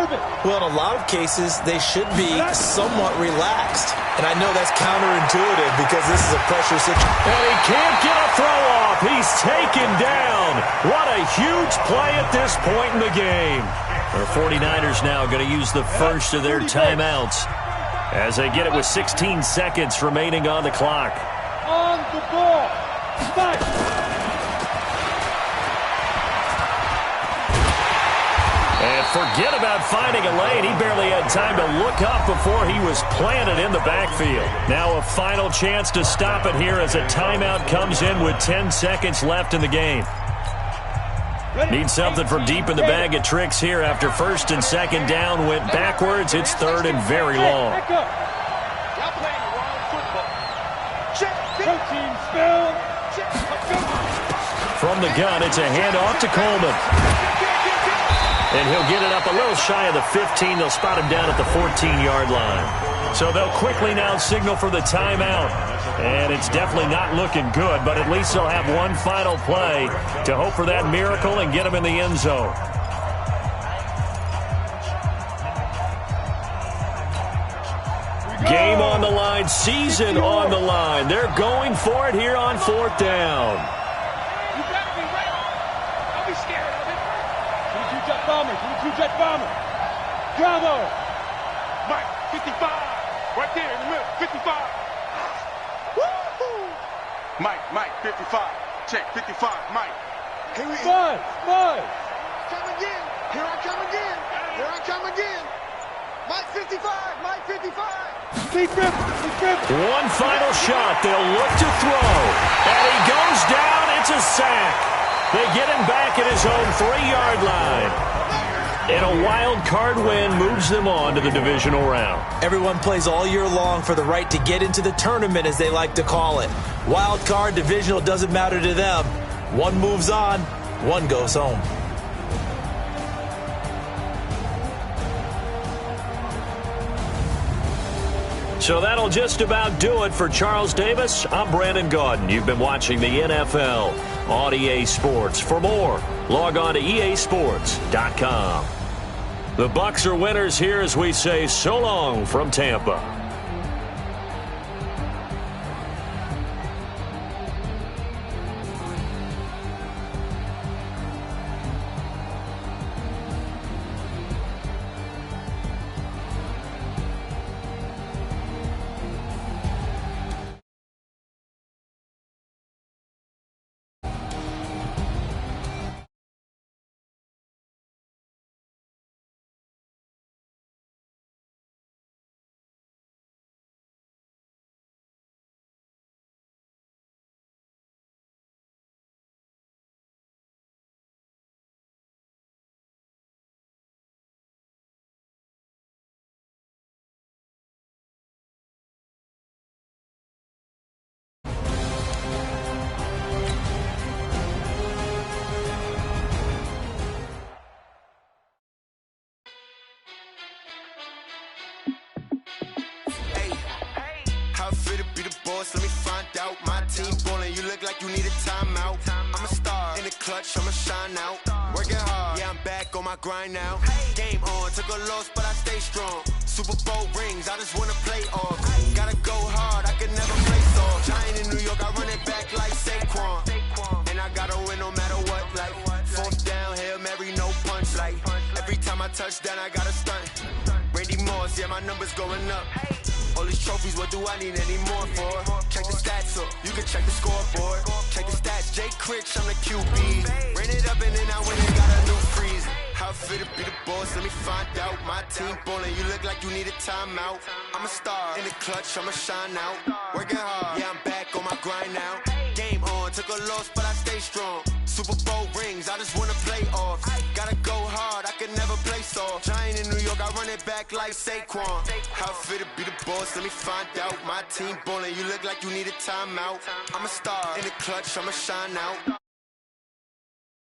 Well, in a lot of cases, they should be somewhat relaxed. And I know that's counterintuitive because this is a pressure situation. And he can't get a throw off. He's taken down. What a huge play at this point in the game. The 49ers now going to use the first of their timeouts as they get it with 16 seconds remaining on the clock. On the ball. Start. And forget about finding a lane. He barely had time to look up before he was planted in the backfield. Now a final chance to stop it here as a timeout comes in with 10 seconds left in the game. Need something from deep in the bag of tricks here after first and second down went backwards. It's third and very long. From the gun, it's a handoff to Coleman. And he'll get it up a little shy of the 15. They'll spot him down at the 14-yard line. So they'll quickly now signal for the timeout. And it's definitely not looking good, but at least they'll have one final play to hope for that miracle and get him in the end zone. Game on the line, season on the line. They're going for it here on fourth down. You gotta be ready. Don't be scared of it. 22 jet bomber, 22 jet bomber. Bravo. Mike, 55. Right there in the middle, 55. Woo-hoo. Mike, 55. Check, 55, Mike. Here we go. Five. Come again. Here I come again. Here I come again. Mike 55, Mike 55. One final shot. They'll look to throw. And he goes down. It's a sack. They get him back at his own 3-yard line. And a wild card win moves them on to the divisional round. Everyone plays all year long for the right to get into the tournament, as they like to call it. Wild card, divisional, doesn't matter to them. One moves on, one goes home. So that'll just about do it for Charles Davis. I'm Brandon Gaudin. You've been watching the NFL on EA Sports. For more, log on to easports.com. The Bucs are winners here as we say so long from Tampa. Let me find out. My team ballin', you look like you need a timeout. I'm a star in the clutch, I'ma shine out. Working hard, yeah, I'm back on my grind now. Game on, took a loss, but I stay strong. Super Bowl rings, I just wanna play off. Gotta go hard, I could never play soft. Giant in New York, I run it back like Saquon. And I gotta win no matter what, like fourth down, Hail Mary, no punch. Like every time I touch down, I gotta stunt. Randy Moss, yeah, my numbers going up. All these trophies, what do I need any more for? Check the stats up, you can check the scoreboard. Check the stats, Jay Critch, I'm the QB. Ran it up and then I went and got a new freeze. How fit to be the boss, let me find out. My team ballin', you look like you need a timeout. I'm a star in the clutch, I'ma shine out. Working hard, yeah, I'm back on my grind now. Game on, took a loss, but I stay strong. Super Bowl rings, I just wanna play off. Gotta go hard, I could never play soft. Giant in New York, I run it back like Saquon. How fit to be the boss, let me find out. My team ballin', you look like you need a timeout. I'm a star in the clutch, I'ma shine out.